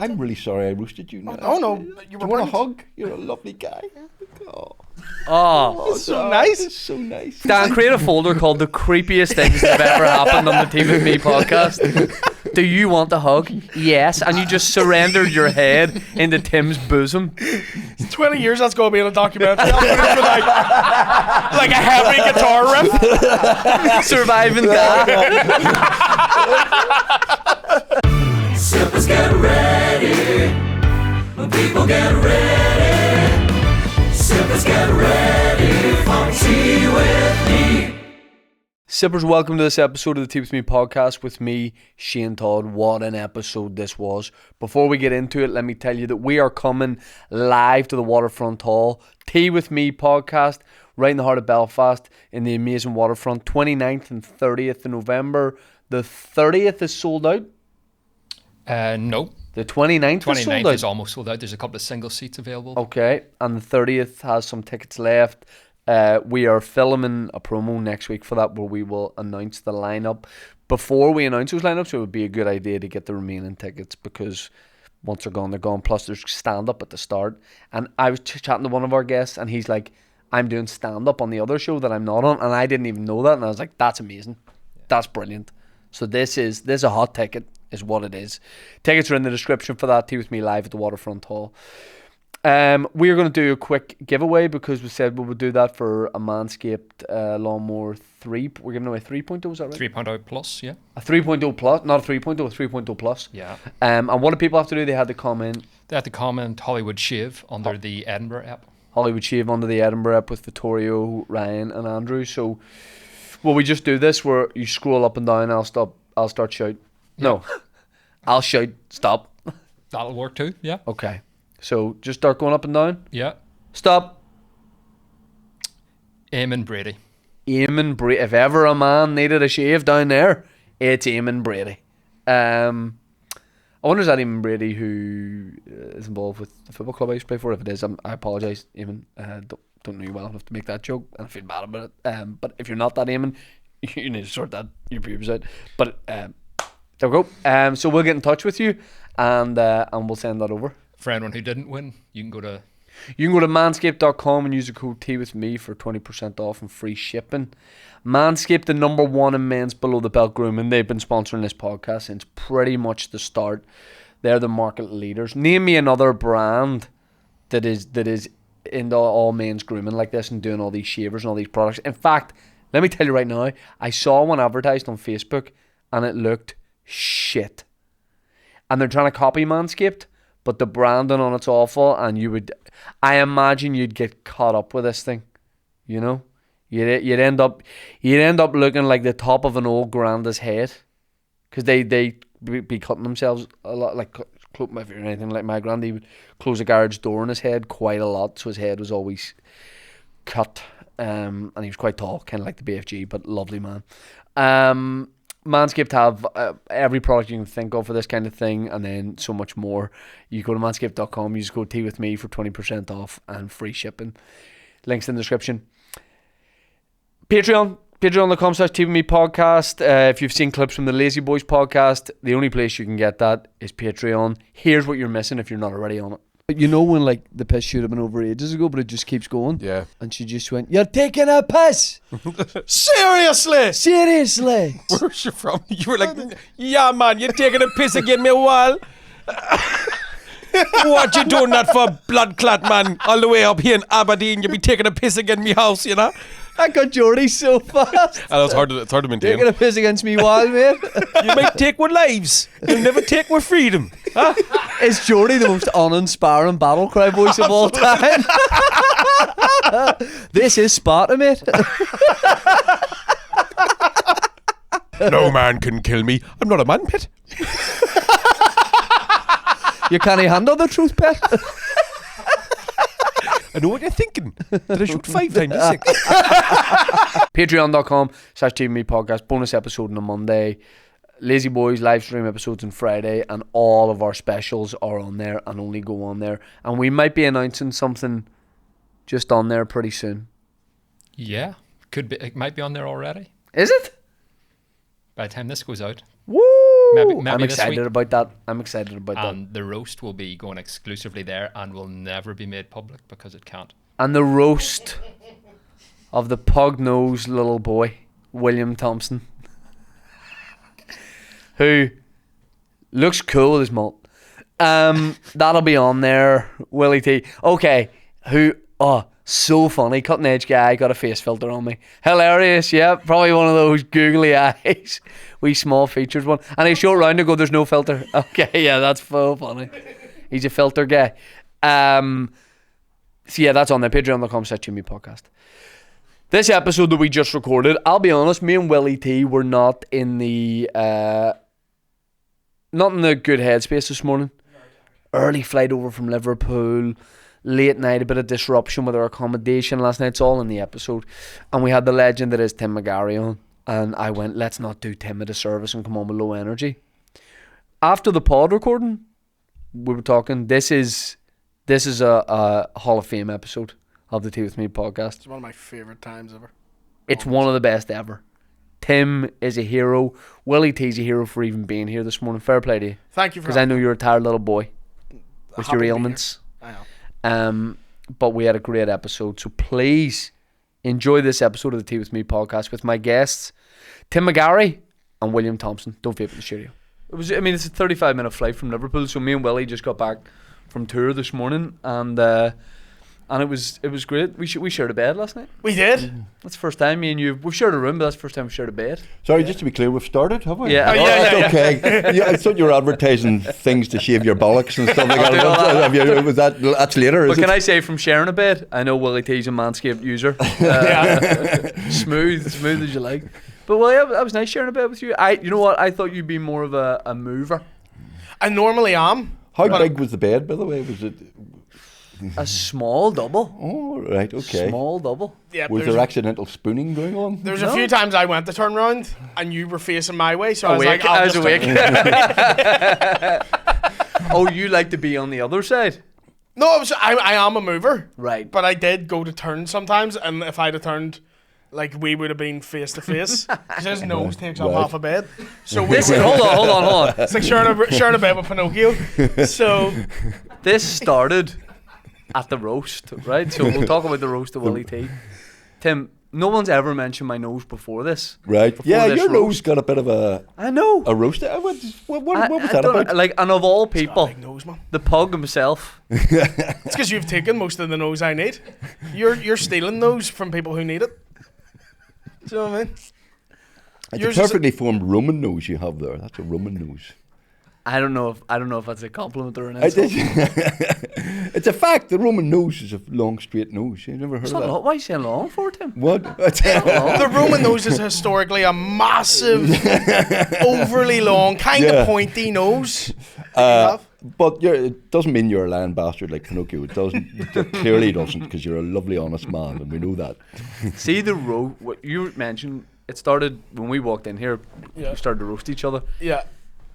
I'm really sorry I roasted you. Oh no, you Do you want a hug? You're a lovely guy. Oh, It's so nice. It's so nice. Dan, create a folder called the creepiest things that have ever happened on the Team With Me podcast. Do you want a hug? Yes. And you just surrendered your head into Tim's bosom. 20 years that's going to be in a documentary. I'll put it for like a heavy guitar riff. Surviving that. Sippers get ready. People get ready. Sippers get ready for tea with me. Sippers, welcome to this episode of the Tea With Me podcast with me, Shane Todd. What an episode this was. Before we get into it, let me tell you that we are coming live to the Waterfront Hall. Tea With Me podcast, right in the heart of Belfast, in the amazing Waterfront, 29th and 30th of November. The 30th is sold out. No. The 29th is sold 29th out. is almost sold out. There's a couple of single seats available. Okay, and the 30th has some tickets left. We are filming a promo next week for that where we will announce the lineup. Before we announce those lineups, it would be a good idea to get the remaining tickets because once they're gone, they're gone. Plus, there's stand-up at the start. And I was chatting to one of our guests and he's like, I'm doing stand-up on the other show that I'm not on. And I didn't even know that. And I was like, that's amazing. That's brilliant. So this is a hot ticket is what it is. Tickets are in the description for that. Tea With Me live at the Waterfront Hall. We're going to do a quick giveaway because we said we would do that for a Manscaped Lawnmower 3. We're giving away 3.0, is that right? 3.0 plus, yeah. A 3.0 plus, not a 3.0, a 3.0 plus. Yeah. And what do people have to do? They had to comment They had to comment Hollywood Shave under the Edinburgh app. Hollywood Shave under the Edinburgh app with Vittorio, Ryan and Andrew. So will we just do this where you scroll up and down, I'll start shout. No. I'll shout stop. That'll work too, yeah. Okay. So just start going up and down. Yeah. Stop. Eamon Brady. Eamon Brady. If ever a man needed a shave down there, it's Eamon Brady. I wonder is that Eamon Brady who is involved with the football club I used to play for? If it is, I apologise, Eamon. Don't know you well enough to make that joke, and I feel bad about it. But if you're not that Eamon, you need to sort that your pubes out. But there we go. So we'll get in touch with you, and we'll send that over. For anyone who didn't win, you can go to manscaped.com and use the code TEAWITHME for 20% off and free shipping. Manscaped, the number one in men's below the belt grooming. They've been sponsoring this podcast since pretty much the start. They're the market leaders. Name me another brand that is into all men's grooming like this and doing all these shavers and all these products. In fact, let me tell you right now, I saw one advertised on Facebook and it looked shit. And they're trying to copy Manscaped, but the branding on it's awful, and I imagine you'd get caught up with this thing, you know? You'd end up looking like the top of an old granda's head, because they be cutting themselves a lot, like if you're anything like my granddad, he would close a garage door on his head quite a lot, so his head was always cut, and he was quite tall, kind of like the BFG, but lovely man. Manscaped have every product you can think of for this kind of thing, and then so much more. You go to manscaped.com, use code TEAWITHME for 20% off and free shipping. Links in the description. Patreon.com/TeaWithMe podcast. If you've seen clips from the Lazy Boys podcast, the only place you can get that is Patreon. Here's what you're missing if you're not already on it. You know when like the piss should have been over ages ago, but it just keeps going? Yeah. And she just went, "You're taking a piss!" Seriously? Seriously! Where's you from? You were like, yeah, man, you're taking a piss again, me while. What you doing that for, blood clot, man? All the way up here in Aberdeen, you be taking a piss again, me house, you know? I got Jordy so fast. And it's hard to maintain. Taking a piss against me while, mate. You might take with lives, you'll never take with freedom. Huh? Is Jordy the most uninspiring battle cry voice of all time? This is Sparta, mate. No man can kill me. I'm not a man, pet. You can't handle the truth, pet. I know what you're thinking. Did I shoot 5 times 6? Patreon.com/TeamMe podcast. Bonus episode on a Monday. Lazy Boys live stream episodes on Friday, and all of our specials are on there and only go on there. And we might be announcing something just on there pretty soon. Yeah, could be. It might be on there already Is it? by the time this goes out. Woo! Maybe I'm this excited week. about that. I'm excited about that. And the roast will be going exclusively there and will never be made public because it can't. And the roast of the pug-nosed little boy, William Thompson, who looks cool with his mullet. That'll be on there. Willie T. Okay, so funny. Cutting edge guy, got a face filter on me. Hilarious, yeah. Probably one of those googly eyes. Wee small featured one. And he showed round and go, there's no filter. Okay, yeah, that's so funny. He's a filter guy. So yeah, that's on there. Patreon.com/Jimmy Podcast. This episode that we just recorded, I'll be honest, me and Willie T were not in the good headspace this morning. Early flight over from Liverpool, late night, a bit of disruption with our accommodation last night. It's all in the episode. And we had the legend that is Tim McGarry on. And I went, let's not do Tim a disservice and come on with low energy. After the pod recording, we were talking, this is a Hall of Fame episode of the Tea With Me podcast. It's one of my favourite times ever. It's one of the best ever. Tim is a hero. Willie T's a hero for even being here this morning. Fair play to you. Thank you for Because I know you're a tired little boy with Happy your to be ailments. here. I am. But we had a great episode. So please enjoy this episode of the Tea With Me podcast with my guests, Tim McGarry and William Thompson. Don't vape in the studio. It's a 35-minute flight from Liverpool. So me and Willie just got back from tour this morning, and it was great. We shared a bed last night. We did. That's the first time me and you we've shared a room, but that's the first time we shared a bed. Sorry, just to be clear, we've started, have we? Yeah. Oh, that's okay. Yeah, I thought you were advertising things to shave your bollocks and stuff like I'll do all that. that. That's later, is But can it? I say, from sharing a bed, I know Willie T's a Manscaped user. Smooth as you like. But Willie, that was nice sharing a bed with you. You know what? I thought you'd be more of a mover. I normally am. How big was the bed, by the way? Was it? A small double. Oh, right, okay. Small double. Yeah, Was there accidental spooning going on? There's a few times I went to turn round and you were facing my way, so I was like, I I'll was just awake. Oh, you like to be on the other side? No, I am a mover. Right. But I did go to turn sometimes, and if I'd have turned, like, we would have been face to face. Because his nose takes up Right. half a bed. So Listen, hold on. It's like sharing a bed with Pinocchio. So This started at the roast, right? So we'll talk about the roast of Willie T. Tim, no one's ever mentioned my nose before this. Right. Before Yeah, this your nose roast. got a bit of a I know. roast. What was I that don't- about? Like, and of all people, big nose, man. the pug himself. It's because you've taken most of the nose I need. You're stealing those from people who need it. Do you know what I mean? It's yours a is perfectly formed Roman nose you have there. That's a Roman nose. I don't know if that's a compliment or an I insult. did- It's a fact. The Roman nose is a long, straight nose. You never heard It's of not that? long. Why are you saying long for, Tim? What? The Roman nose is historically a massive, overly long, kind of Yeah. pointy nose. that you have. But it doesn't mean you're a lying bastard like Pinocchio. It doesn't. It clearly doesn't, because you're a lovely, honest man, and we know that. See the what you mentioned. It started when we walked in here. Yeah. We started to roast each other. Yeah.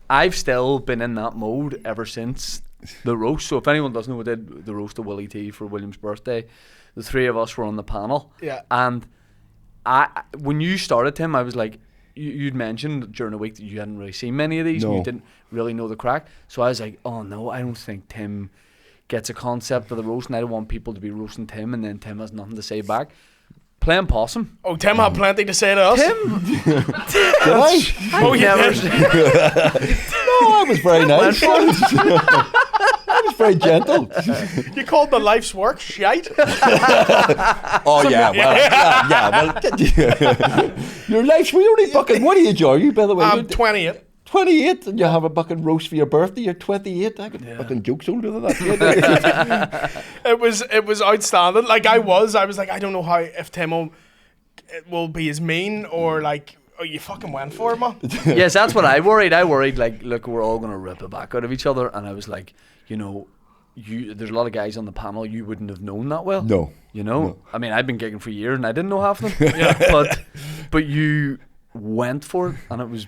I've still been in that mode ever since the roast. So if anyone doesn't know, we did the roast of Willie T for William's birthday. The three of us were on the panel. Yeah. And when you started, Tim, I was like, you'd mentioned during the week that you hadn't really seen many of these and No. you didn't really know the crack. So I was like, oh no, I don't think Tim gets a concept of the roast, and I don't want people to be roasting Tim and then Tim has nothing to say back. Playing possum. Oh, Tim had plenty to say to us. Did I? Oh, yeah. Never No, I was very nice. I was very gentle. You called the life's work shite. Oh yeah, well. Your life's really fucking. What age are you, by the way? I'm You're 28. 28, and you have a fucking roast for your birthday. You're 28. I got fucking jokes older than that. It was outstanding. Like I was like, I don't know how if Tim will be as mean or like, oh, you fucking went for it, man. Yes, that's what I worried. I worried, like, look, we're all going to rip it back out of each other. And I was like, you know, there's a lot of guys on the panel you wouldn't have known that well. No. You know? No. I mean, I've been gigging for years and I didn't know half of them. But you went for it, and it was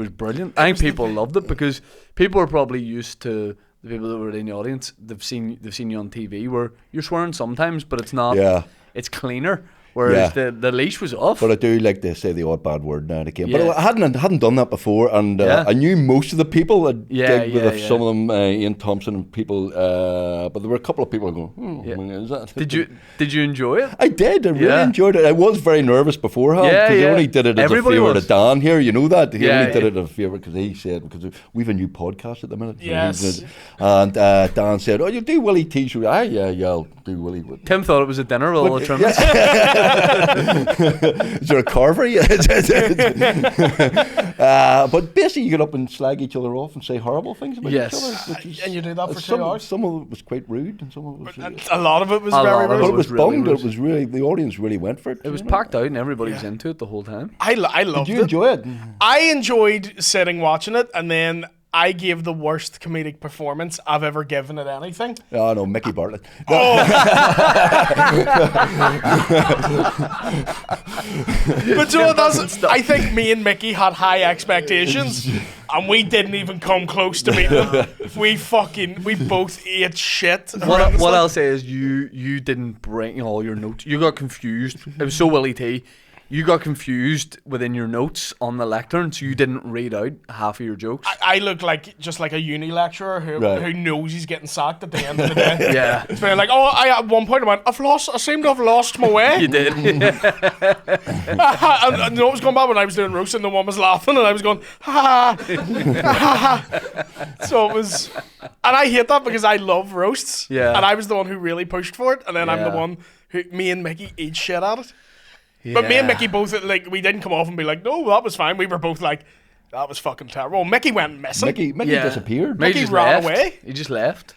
brilliant. I think people loved it because people are probably used to the people that were in the audience. They've seen you on TV where you're swearing sometimes, but it's not. Yeah. It's cleaner. Whereas the leash was off. But I do like to say the odd bad word now and again. Yeah. But I hadn't done that before, and I knew most of the people. I gigged with some of them, Ian Thompson and people. But there were a couple of people going, is that? Did you enjoy it? I did. I really enjoyed it. I was very nervous beforehand because I only did it as a favour to Dan here. You know that he only did it as a favour because he said because we've a new podcast at the minute. Yes. And Dan said, "Oh, you do Willie T show?" Yeah, I'll do Willie. Tim thought it was a dinner with all the trimmings. Is there a carvery? But basically, you get up and slag each other off and say horrible things about each other. And you do that for 2 hours. Some of it was quite rude, and some of it was. A lot of it was very rude. But it was really bummed. rude. It was really the audience really went for it. It was packed out and everybody was into it the whole time. I loved it. Did you enjoy it? I enjoyed sitting watching it, and then I gave the worst comedic performance I've ever given at anything. Oh no, Mickey Bartlett. But you know, I think me and Mickey had high expectations, and we didn't even come close to meeting them. We both ate shit. What I'll say is you didn't bring all your notes. You got confused. It was so Willie T. You got confused within your notes on the lectern, so you didn't read out half of your jokes. I look like just like a uni lecturer who knows he's getting sacked at the end of the day. Yeah. It's very like, at one point I went, I seem to have lost my way. You did. And you know what was going bad when I was doing roast and no one was laughing and I was going, ha ha. So it was, and I hate that because I love roasts. Yeah. And I was the one who really pushed for it, and then I'm the one who, me and Mickey eat shit at it. But me and Mickey both, like, we didn't come off and be like, no, that was fine. We were both like, that was fucking terrible. Mickey went missing. Mickey disappeared. Mickey ran away. He just left.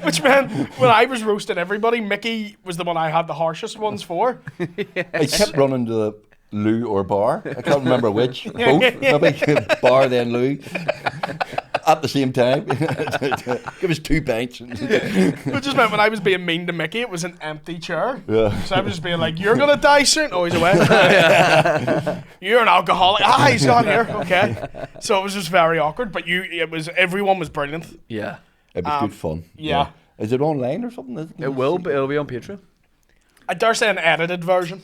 Which meant when I was roasting everybody, Mickey was the one I had the harshest ones for. I kept running to the loo or bar. I can't remember which. Both, maybe. Bar then loo. At the same time. Give us 2 pints. Which just meant when I was being mean to Mickey, it was an empty chair. Yeah. So I was just being like, you're going to die soon. Oh, he's away. You're an alcoholic. He's gone here. Okay. So it was just very awkward, but everyone was brilliant. Yeah. It was good fun. Yeah. Is it online or something? It will, but it'll be on Patreon. I dare say an edited version.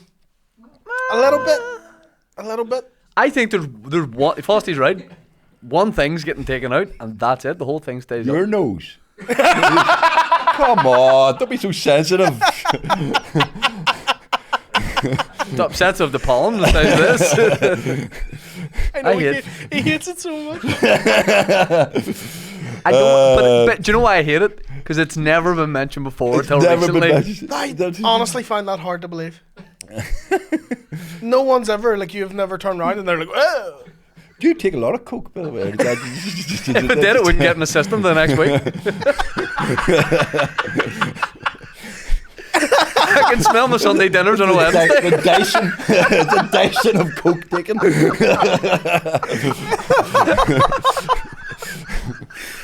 A little bit. I think there's one. Fosty's right. One thing's getting taken out, and that's it. The whole thing stays Your up. nose. Come on, don't be so sensitive. Stop sense of the pollen. Let's do this. I know hate- he hates it so much. I don't. But do you know why I hate it? Because it's never been mentioned before until recently. I honestly find that hard to believe. No one's ever, like, you've never turned around and they're like, oh. Do you take a lot of coke, by the way? If it did, it wouldn't get in the system the next week. I can smell my Sunday dinners on a Wednesday. The Dyson. It's a Dyson of coke taken.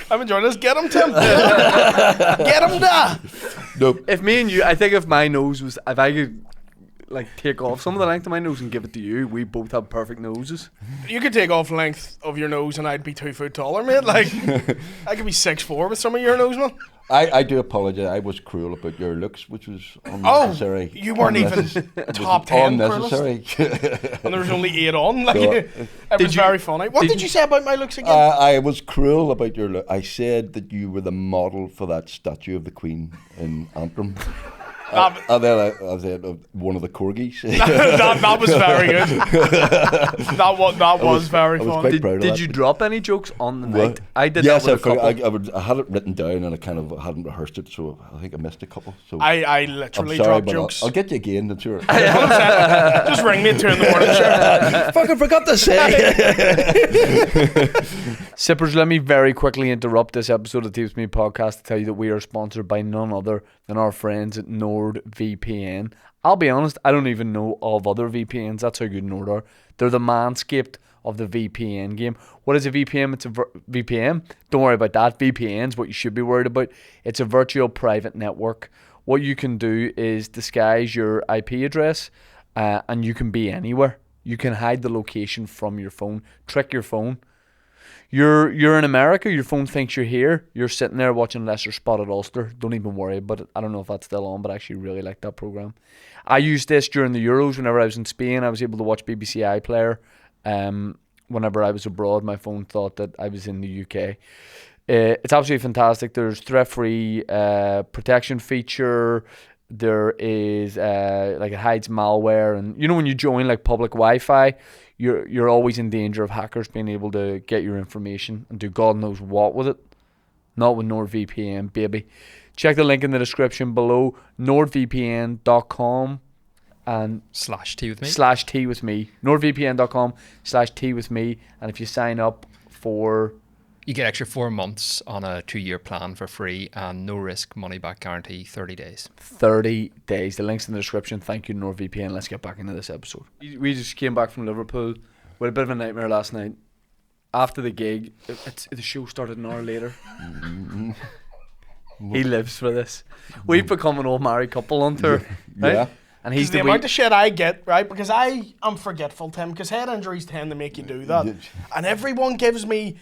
I'm enjoying this. Get him, Tim. Get him, da. Nope. If me and you, I think if my nose was, if I could like take off some of the length of my nose and give it to you, we both have perfect noses. You could take off length of your nose and I'd be 2 foot taller, mate. Like, I could be 6'4" with some of your nose, man. I do apologise. I was cruel about your looks, which was unnecessary. You weren't even top 10 unnecessary. and there was only 8 on. Like, it was very funny. What did you say about my looks again? I was cruel about your look. I said that you were the model for that statue of the Queen in Antrim. And then I said one of the corgis. that was very good. That was very I was fun. quite proud of Did that. you drop any jokes on the night? I did Yes, that with a couple. I had it written down and I kind of hadn't rehearsed it, so I think I missed a couple. So I I'm literally sorry, dropped but jokes. I'll get you again. That's sure. Just ring me at 2 in the morning, sure. Fucking forgot to say. Sippers, let me very quickly interrupt this episode of Teams Me Podcast to tell you that we are sponsored by none other than our friends at NordVPN. I'll be honest, I don't even know of other VPNs. That's how good Nord are. They're the Manscaped of the VPN game. What is a VPN? It's a VPN. Don't worry about that. VPN's what you should be worried about. It's a virtual private network. What you can do is disguise your IP address and you can be anywhere. You can hide the location from your phone, trick your phone. You're in America, your phone thinks you're here, you're sitting there watching Leicester Spotted Ulster. Don't even worry about it. I don't know if that's still on, but I actually really like that programme. I used this during the Euros whenever I was in Spain. I was able to watch BBC iPlayer. Whenever I was abroad, my phone thought that I was in the UK. It's absolutely fantastic. There's threat-free protection feature. There is like it hides malware, and you know when you join like public Wi-Fi, you're always in danger of hackers being able to get your information and do God knows what with it. Not with NordVPN, baby. Check the link in the description below, nordvpn.com and /T with me. /T with me. nordvpn.com/T with me, and if you sign up for, You get extra 4 months on a 2-year plan for free and no risk money back guarantee 30 days. 30 days. The link's in the description. Thank you, NordVPN. Let's get back into this episode. We just came back from Liverpool. We had a bit of a nightmare last night. After the gig, the show started an hour later. He lives for this. We've become an old married couple on tour. Right? Yeah. And he's the amount of shit I get, right? Because I am forgetful, Tim. Because head injuries tend to make you do that, and everyone gives me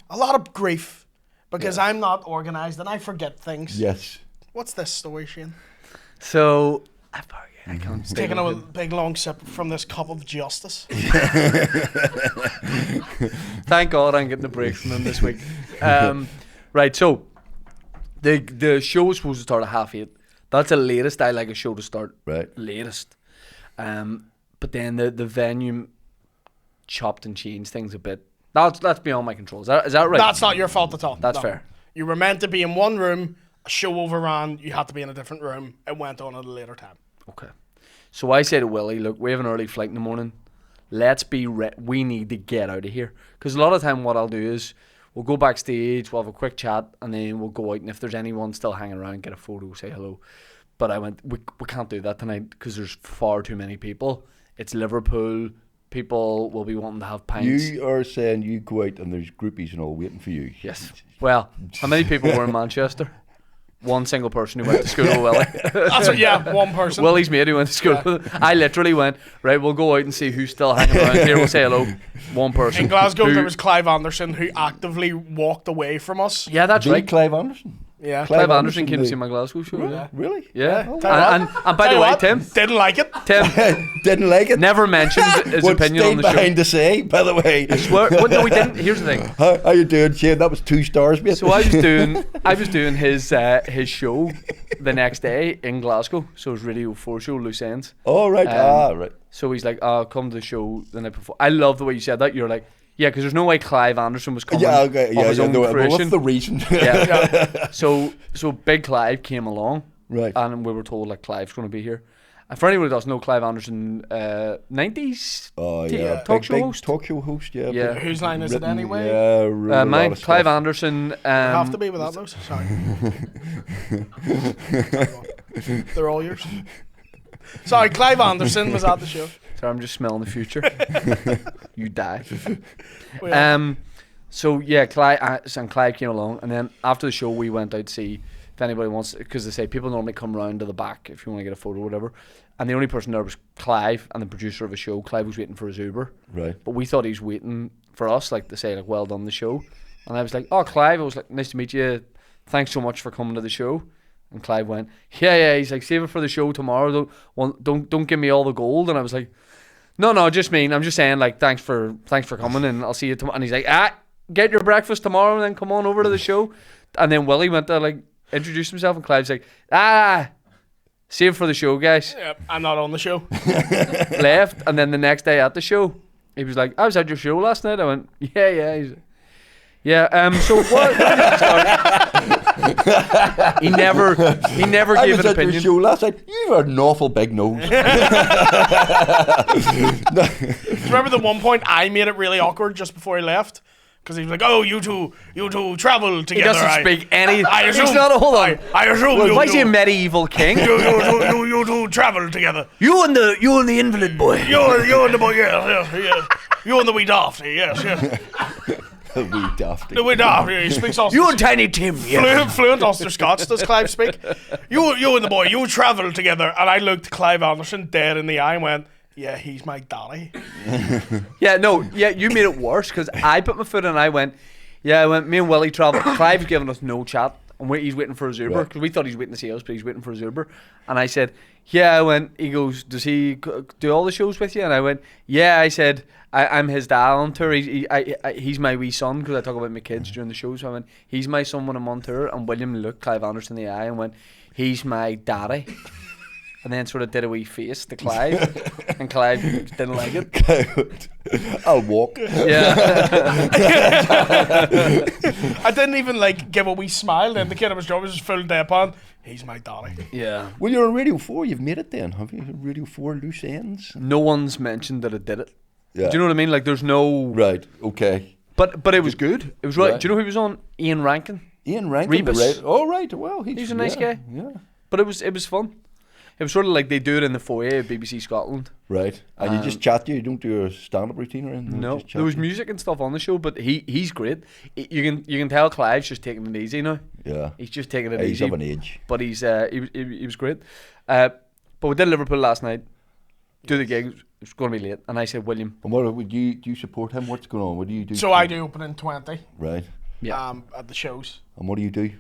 a lot of grief because I'm not organised and I forget things. Yes. What's this story, Shane? So I can't stay Taking a with him. big long sip from this cup of justice. Thank God I'm getting the break from him this week. Right, so the show was supposed to start at 8:30. That's the latest I like a show to start. Right. Latest. But then the venue chopped and changed things a bit. That's beyond my control. Is that right? That's not your fault at all. That's No. fair. You were meant to be in one room. A show overran. You had to be in a different room. It went on at a later time. Okay. So I say to Willie, look, we have an early flight in the morning. Let's be we need to get out of here. Because a lot of the time what I'll do is we'll go backstage, we'll have a quick chat, and then we'll go out. And if there's anyone still hanging around, get a photo, say hello. But I went, we can't do that tonight because there's far too many people. It's Liverpool. People will be wanting to have pints. You are saying you go out and there's groupies and all waiting for you. Yes. Well, how many people were in Manchester? One single person who went to school with Willie. That's what, yeah, one person. Willie's mate who went to school with him. I literally went, right, we'll go out and see who's still hanging around here. We'll say hello. One person. In Glasgow, who- there was Clive Anderson who actively walked away from us. Yeah, that's The right. Clive Anderson. Yeah. Clive Anderson came to the- see my Glasgow show. Yeah. Really? Yeah. Oh, Tell you And by Tell the you way, what, Tim didn't like it. Didn't like it. never mentioned his What opinion on stayed the show. behind to say, by the way. Well, no, we didn't. Here's the thing. How you doing, Shane? That was 2 stars, mate. So I was doing his show the next day in Glasgow. So it was Radio 4 show, Loose Ends. Oh, right. Right. So he's like, "Oh, come to the show the night before." I love the way you said that. You're like, "Yeah," because there's no way Clive Anderson was coming Yeah, okay. of Yeah, his yeah. own No, well, fruition. what's the reason? Yeah. So Big Clive came along, Right. and we were told like Clive's going to be here. And for anyone who doesn't know, Clive Anderson, 90s Oh, yeah. talk Big show host. Talk show host, yeah. Yeah. big Whose line is it written, anyway? Yeah, wrote a lot Mine, of Clive stuff. Anderson. Have to be without those. Sorry. They're all yours. Sorry, Clive Anderson was at the show. Sorry, I'm just smelling the future. You die. Oh, yeah. So yeah, Clive came along, and then after the show, we went out to see if anybody wants, because they say people normally come round to the back if you want to get a photo or whatever. And the only person there was Clive and the producer of the show. Clive was waiting for his Uber, Right. but we thought he was waiting for us, like to say like, "Well done, the show." And I was like, "Oh, Clive," I was like, "Nice to meet you. Thanks so much for coming to the show." And Clive went, "Yeah." He's like, "Save it for the show tomorrow. Don't give me all the gold." And I was like, No, just mean. I'm just saying, like, thanks for coming, and I'll see you tomorrow. And he's like, get your breakfast tomorrow, and then come on over to the show. And then Willie went to like introduce himself, and Clive's like, save for the show, guys. Yeah, I'm not on the show. Left, and then the next day at the show, he was like, I was at your show last night. I went, yeah. He's like, yeah. So what did you start? He never I gave was an at your opinion. show last night. You have an awful big nose. Do you remember the one point I made it really awkward just before he left? Because he was like, "Oh, you two travel together." He doesn't speak any. I assume. He's not. Hold on. I assume. Why you is he a medieval king? you two travel together. You and the invalid boy. You and the boy, yeah. You and the wee dafty, yes. A wee dafty. The wee dafty, he speaks Ulster. You and Tiny Tim. Yeah. Fluent Ulster Scots, does Clive speak? You and the boy, you travel together. And I looked Clive Anderson dead in the eye and went, Yeah, he's my daddy. Yeah, no, yeah, you made it worse because I put my foot in and I went, me and Willie travel. Clive's giving us no chat and he's waiting for his Uber because we thought he was waiting to see us, but he's waiting for his Uber. And I said, he goes, does he do all the shows with you? And I went, yeah, I said, I'm his dad on tour. He's my wee son because I talk about my kids during the show. So I went, he's my son when I'm on tour. And William looked Clive Anderson in the eye and went, he's my daddy. And then sort of did a wee face to Clive, and Clive didn't like it. I'll walk. Yeah. I didn't even like give a wee smile. Then the kid I was driving was just full deadpan. He's my daddy. Yeah. Well, you're on Radio 4. You've made it then, have you? Radio 4 loose ends. No one's mentioned that it did it. Yeah. Do you know what I mean? Like, there's no. Right. Okay. But it was good. It was right. Right. Do you know who was on? Ian Rankin. Ian Rankin. Rebus. Right. Oh, right. Well, He's a nice guy. Yeah. But it was fun. It was sort of like they do it in the foyer of BBC Scotland. Right. And you just chat to you. You don't do a stand-up routine or anything. No, Just chat there was to you? music and stuff on the show, but he's great. You can tell Clive's just taking it easy now. Yeah. He's just taking it He's easy. of an age. But he was great. But we did Liverpool last night. Do the gig. It was going to be late, and I said, William. And what would you do? You support him? What's going on? What do you do? So I do opening 20. Right. Yeah. At the shows. And what do you do?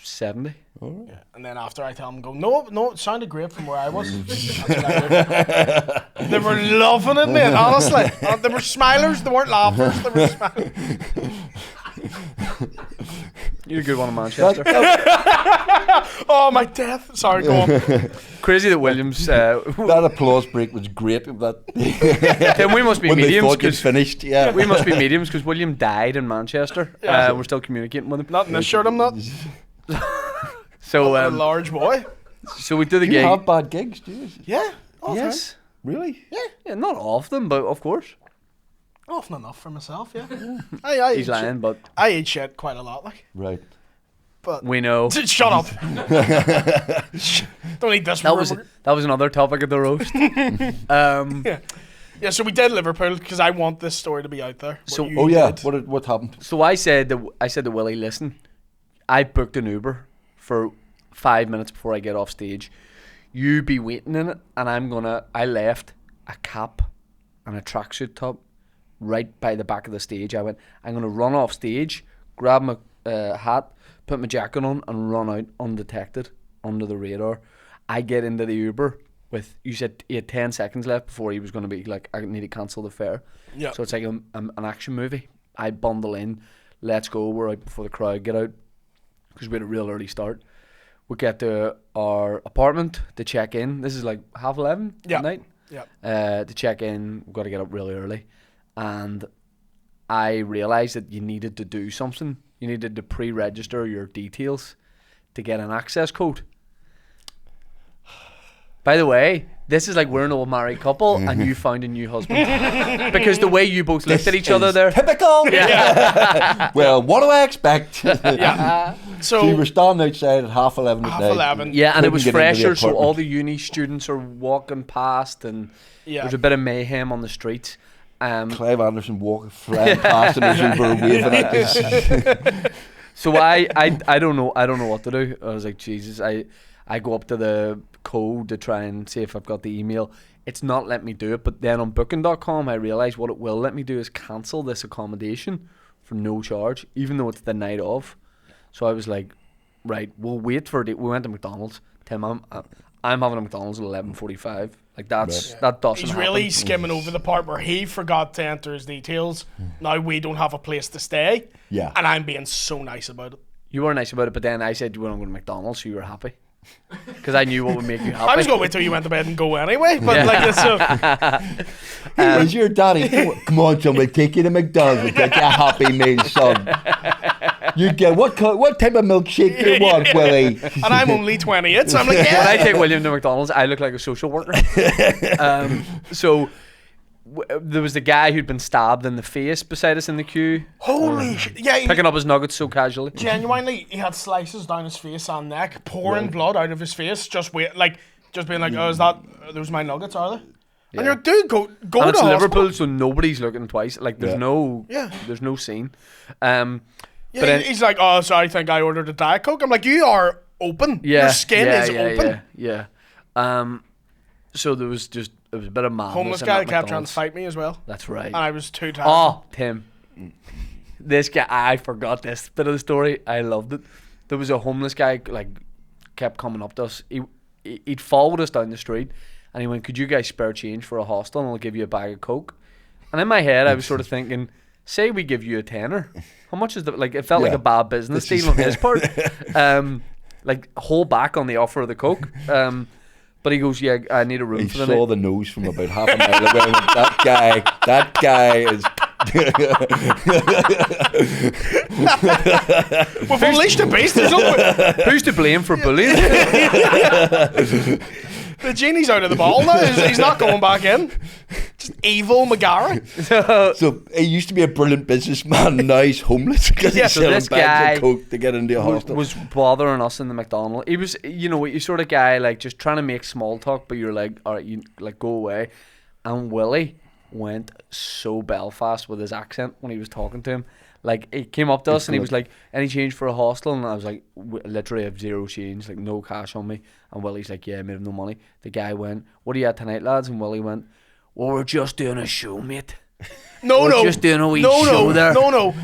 70. All right. Yeah. And then after I tell them, go, no, it sounded great from where I was. That's what I do. They were loving it, man, honestly. They were smilers, they weren't laughers, they were smilers. You're a good one in Manchester. Oh, my death. Sorry, go on. Crazy that Williams. That applause break was great. Then we must be When they mediums thought you'd because finished, yeah. we must be mediums because William died in Manchester. Yeah. We're still communicating with him. Not in this shirt, I'm not. So A large boy. so we do the Do you gig. have bad gigs, do you? Yeah. Often. Yes. Really? Yeah, not often, but of course. Often enough for myself, yeah. I He's eat lying, but shit. I eat shit quite a lot, like. Right. But we know. shut up. Don't eat this. That was another topic of the roast. Yeah, so we did Liverpool because I want this story to be out there. So- what you Oh yeah. did. What happened? So I said to Willie, listen, I booked an Uber for 5 minutes before I get off stage. You be waiting in it, and I left a cap and a tracksuit top right by the back of the stage. I went, I'm gonna run off stage, grab my hat, put my jacket on, and run out undetected under the radar. I get into the Uber with, you said he had 10 seconds left before he was going to be like, I need to cancel the fare. Yeah. So it's like an action movie. I bundle in, let's go, we're out before the crowd get out because we had a real early start. We get to our apartment to check in. This is like 11:30 Yeah. at night. Yeah. To check in, we've got to get up really early. And I realised that you needed to do something. You needed to pre-register your details to get an access code. By the way, this is like we're an old married couple and you found a new husband. Because the way you both looked at each other there. Typical. Yeah. Well, what do I expect? Yeah. So So you were standing outside at 11:30 at night. 11. Yeah, and it was Couldn't get into the fresher, so all apartment. the uni students are walking past and Yeah. there's a bit of mayhem on the streets. Clive Anderson walking flying past in his Uber waving at us. So I don't know what to do. I was like, Jesus, I go up to the code to try and see if I've got the email. It's not letting me do it, but then on booking.com I realised what it will let me do is cancel this accommodation for no charge, even though it's the night of. So I was like, right, we'll wait for it. We went to McDonald's. Tim, I'm having a McDonald's at 11:45. Like that doesn't He's happen. really skimming over the part where he forgot to enter his details. Now we don't have a place to stay. Yeah. And I'm being so nice about it. You were nice about it, but then I said you weren't going to McDonald's, so you were happy. Because I knew what would make you happy. I was going to wait till you went to bed and go anyway. But like this, Where's your daddy? Come on, son, we'll take you to McDonald's. We'll get you a Happy Meal, son. You get what type of milkshake do you want, Willie? and I'm only 28, so I'm like, When I yeah. take William to McDonald's, I look like a social worker. So there was the guy who'd been stabbed in the face beside us in the queue, Holy shit. Yeah, picking up his nuggets so casually. genuinely, he had slices down his face and neck, pouring blood out of his face, just being like, oh, is that, those my nuggets, are they? And you're like, dude, go And to it's hospital. Liverpool, so nobody's looking twice. Like there's Yeah. there's no scene. Yeah, But then- he's like, oh, so I think I ordered a Diet Coke. I'm like, you are open. Your skin is open. Yeah. So there was just was a bit of madness. Homeless in guy that kept trying to McDonald's. fight me as well. That's right. And I was too tired. Oh, Tim. This guy, I forgot this bit of the story. I loved it. There was a homeless guy, like, kept coming up to us. He'd followed us down the street, and he went, "Could you guys spare change for a hostel, and I'll give you a bag of Coke?" And in my head, I was sort of thinking, say we give you a tenner. How much is the, like, it felt like a bad business deal on his part. Like, hold back on the offer of the Coke. But he goes, yeah, I need a room for the night. He saw the nose from about half a mile away and went, that guy is... We've unleashed a beast. Who's to blame for bullying? The genie's out of the bottle now. He's not going back in. Just evil McGarry. So he used to be a brilliant businessman. Now he's homeless because he's so selling this bags of Coke to get into a hostel. Was bothering us in the McDonald's. He was, you know, you sort of guy like just trying to make small talk, but you're like, all right, you like go away. And Willie went so Belfast with his accent when he was talking to him. Like, he came up to us and he was like, any change for a hostel? And I was like, literally have zero change, like no cash on me. And Willie's like, yeah, I made him no money. The guy went, what are you at tonight, lads? And Willie went, well, we're just doing a show, mate. We're just doing a wee show there. No.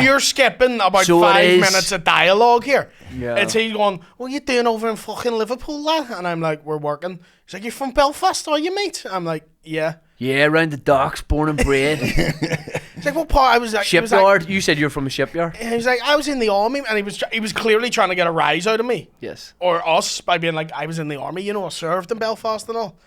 You're skipping about So 5 it is. minutes of dialogue here. Yeah. It's he going, what are you doing over in fucking Liverpool, lad? And I'm like, we're working. He's like, you're from Belfast, are you, mate? I'm like, yeah. Yeah, around the docks, born and bred. He's like, what part? I was like, Shipyard? You said you're from a shipyard? He was like, I was in the army, and he was clearly trying to get a rise out of me. Yes. Or us, by being like, I was in the army, you know, I served in Belfast and all.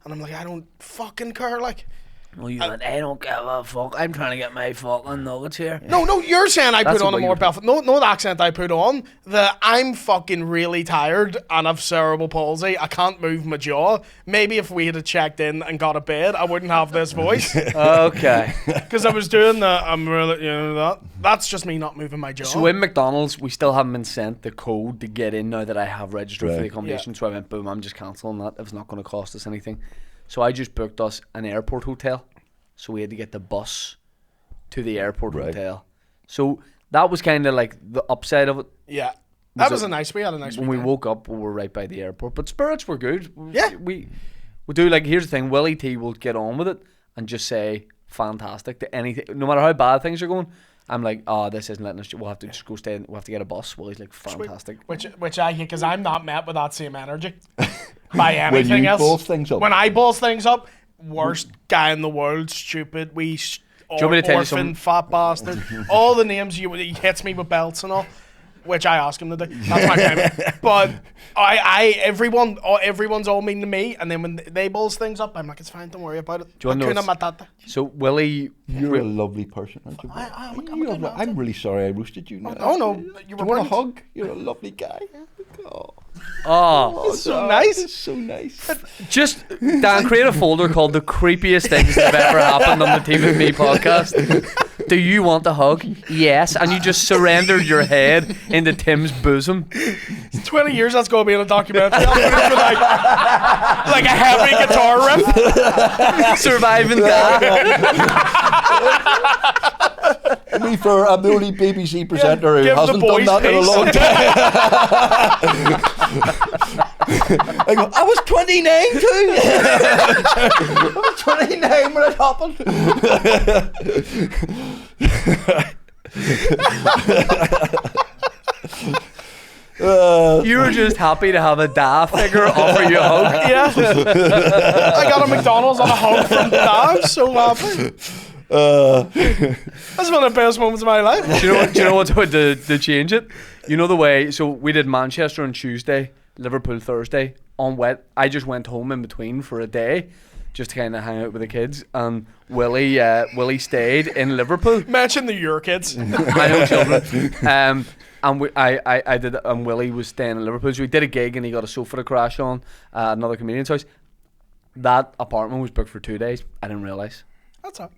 And I'm like, I don't fucking care, like. Well, you went, I don't give a fuck. I'm trying to get my fucking nuggets here. No, you're saying I That's put on a what more you're- Belfast. No, the accent I put on. I'm fucking really tired and I've cerebral palsy. I can't move my jaw. Maybe if we had checked in and got a bed, I wouldn't have this voice. Okay. Because I was doing I'm really, you know, that. That's just me not moving my jaw. So in McDonald's, we still haven't been sent the code to get in now that I have registered for the Right. accommodation. So I went, boom, I'm just cancelling that if it's not going to cost us anything. So I just booked us an airport hotel. So we had to get the bus to the airport hotel. So that was kind of like the upside of it. Yeah. That was it- a nice, we had a nice When we weekend. woke up, we were right by the airport. But spirits were good. Yeah. We do, like, here's the thing. Willie T will get on with it and just say fantastic to anything. No matter how bad things are going, I'm like, oh, this isn't letting us. We'll have to just go stay. We'll have to get a bus. Willie's like, fantastic. Which I hate because I'm not met with that same energy by anything When you else. balls things up. When I balls things up, worst guy in the world, stupid, you want me to tell you orphan, something? fat bastard. All the names he hits me with belts and all, which I ask him to do. That's my payment. But everyone's all mean to me, and then when they balls things up, I'm like, it's fine, don't worry about it. Do you wanna know Hakuna Matata. So Willie, You're a lovely person, aren't you? I'm really sorry I roasted you. Oh no, you Do were you want a brilliant. hug? You're a lovely guy. So nice. It's so nice. just Dan, create a folder called the creepiest things that have ever happened on the Team With Me podcast. Do you want a hug? Yes. And you just surrendered your head into Tim's bosom. 20 years that's going to be in a documentary. I'll put it for like a heavy guitar riff. Surviving that. Me for I'm the only BBC presenter who give the hasn't done boys that in a peace. long time. I go, I was 29 too. I was 29 when it happened. You were just happy to have a Da figure offer you a hug. Yeah. I got a McDonald's on a hug from Dad. So happy. That's one of the best moments of my life. Do you know what's about to change it? You know the way, so we did Manchester on Tuesday, Liverpool Thursday. On wet, I just went home in between for a day, just to kind of hang out with the kids. And Willie stayed in Liverpool. Mention the your kids. My own children. And I did, and Willie was staying in Liverpool. So we did a gig and he got a sofa to crash on at another comedian's house. That apartment was booked for 2 days. I didn't realise. That's all.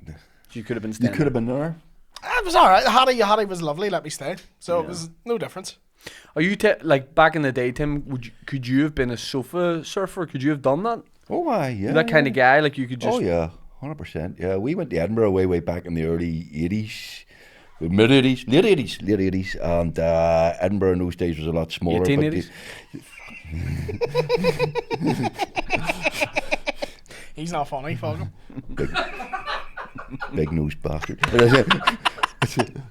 You could have been You staying could have been there. It was alright. Hattie was lovely, let me stay. So it was no difference. Are you like back in the day, Tim? Could you have been a sofa surfer? Could you have done that? Oh, yeah. You're that kind of guy, like you could just. Oh, yeah. 100%. Yeah, we went to Edinburgh way back in the early 80s. Mid 80s, late 80s, and Edinburgh in those days was a lot smaller. 1880s. He He's not funny. Fuck him. Big nose bastard.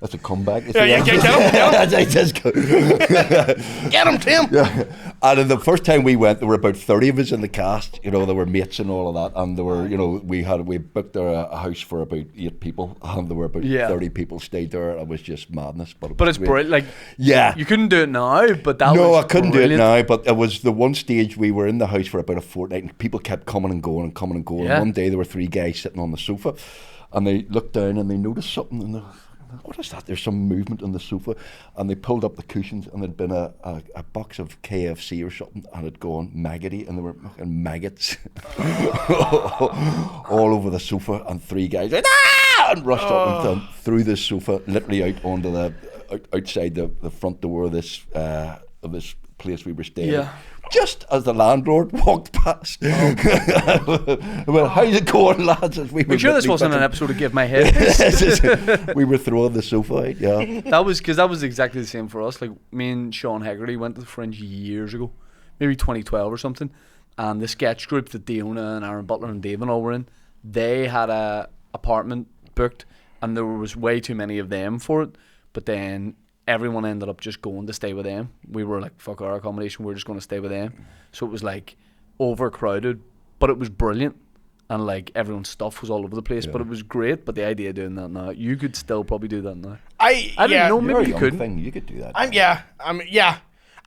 That's a comeback. Yeah, get him. Just go. Get him, Tim. Yeah. And then the first time we went, there were about 30 of us in the cast. You know, there were mates and all of that, and there were, you know, we booked a house for about 8 people, and there were about 30 people stayed there. It was just madness. But But it's brilliant. Like, yeah, you couldn't do it now, but that no, was I couldn't brilliant. do it now. But it was the one stage we were in the house for about a fortnight, and people kept coming and going and coming and going. Yeah. And one day there were 3 guys sitting on the sofa, and they looked down and they noticed something, and what is that? There's some movement on the sofa, and they pulled up the cushions, and there'd been a box of KFC or something, and it'd gone maggoty, and there were fucking maggots all over the sofa, and 3 guys went, "Ah!" and rushed up and threw the sofa literally out onto the outside the front door of this place we were staying. Yeah. Just as the landlord walked past. Well, how's it going, lads? As we were Make sure this literally wasn't an fucking- episode of Give My Head. We were throwing the sofa out, yeah. That was exactly the same for us. Like, me and Sean Hegarty went to the Fringe years ago, maybe 2012 or something, and the sketch group that Diona and Aaron Butler and Dave and all were in, they had a apartment booked, and there was way too many of them for it, but then everyone ended up just going to stay with them. We were like, fuck our accommodation, we're just going to stay with them. So it was like overcrowded, but it was brilliant, and like everyone's stuff was all over the place, but it was great. But the idea of doing that now, you could still probably do that now. I don't know, You're maybe a you young couldn't. thing, you could do that. I'm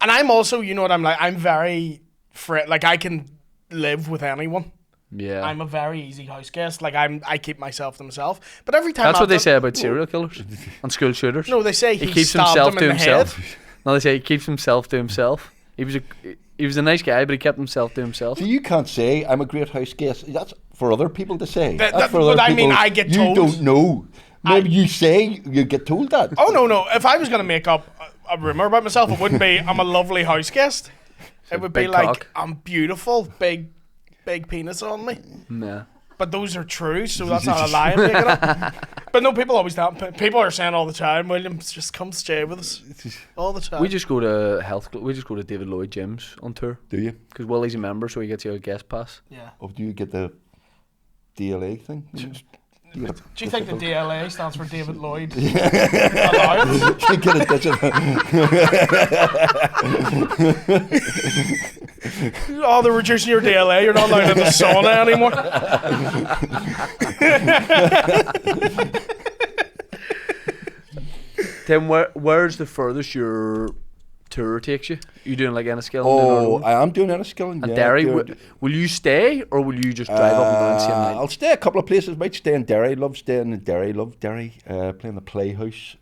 and I'm also, you know what I'm like. I'm very like I can live with anyone. Yeah. I'm a very easy house guest. Like I keep myself to myself. But every time That's what they I've say about serial killers and school shooters. No, they say he he keeps stabbed himself him to in the himself. head. No, they say he keeps himself to himself. He was a nice guy, but he kept himself to himself. So you can't say I'm a great house guest. That's for other people to say. That's for but other I mean, people. I get you told. You don't know. Maybe you say you get told that. Oh no! If I was gonna make up a rumor about myself, it wouldn't be I'm a lovely house guest. It would be big like cock. I'm beautiful, big penis on me. Nah. But those are true, so that's not a lie I'm making up. But no, people always tell. People are saying all the time, Williams, just come stay with us all the time. We just go to we just go to David Lloyd gyms on tour. Do you? Because Willie's a member, so he gets you a guest pass. Yeah. Or do you get the DLA thing? Do you think the DLA stands for David Lloyd? You get a touch of Oh, they're reducing your DLA. You're not allowed in the sauna anymore. Tim, where's the furthest your tour takes you? You doing like Enniskillen? Oh, I am doing Enniskillen. and Yeah, Derry? doing- Will you stay, or will you just drive up and down the same night? I'll stay a couple of places. Might stay in Derry. Love staying in Derry. Love Derry. Playing the Playhouse.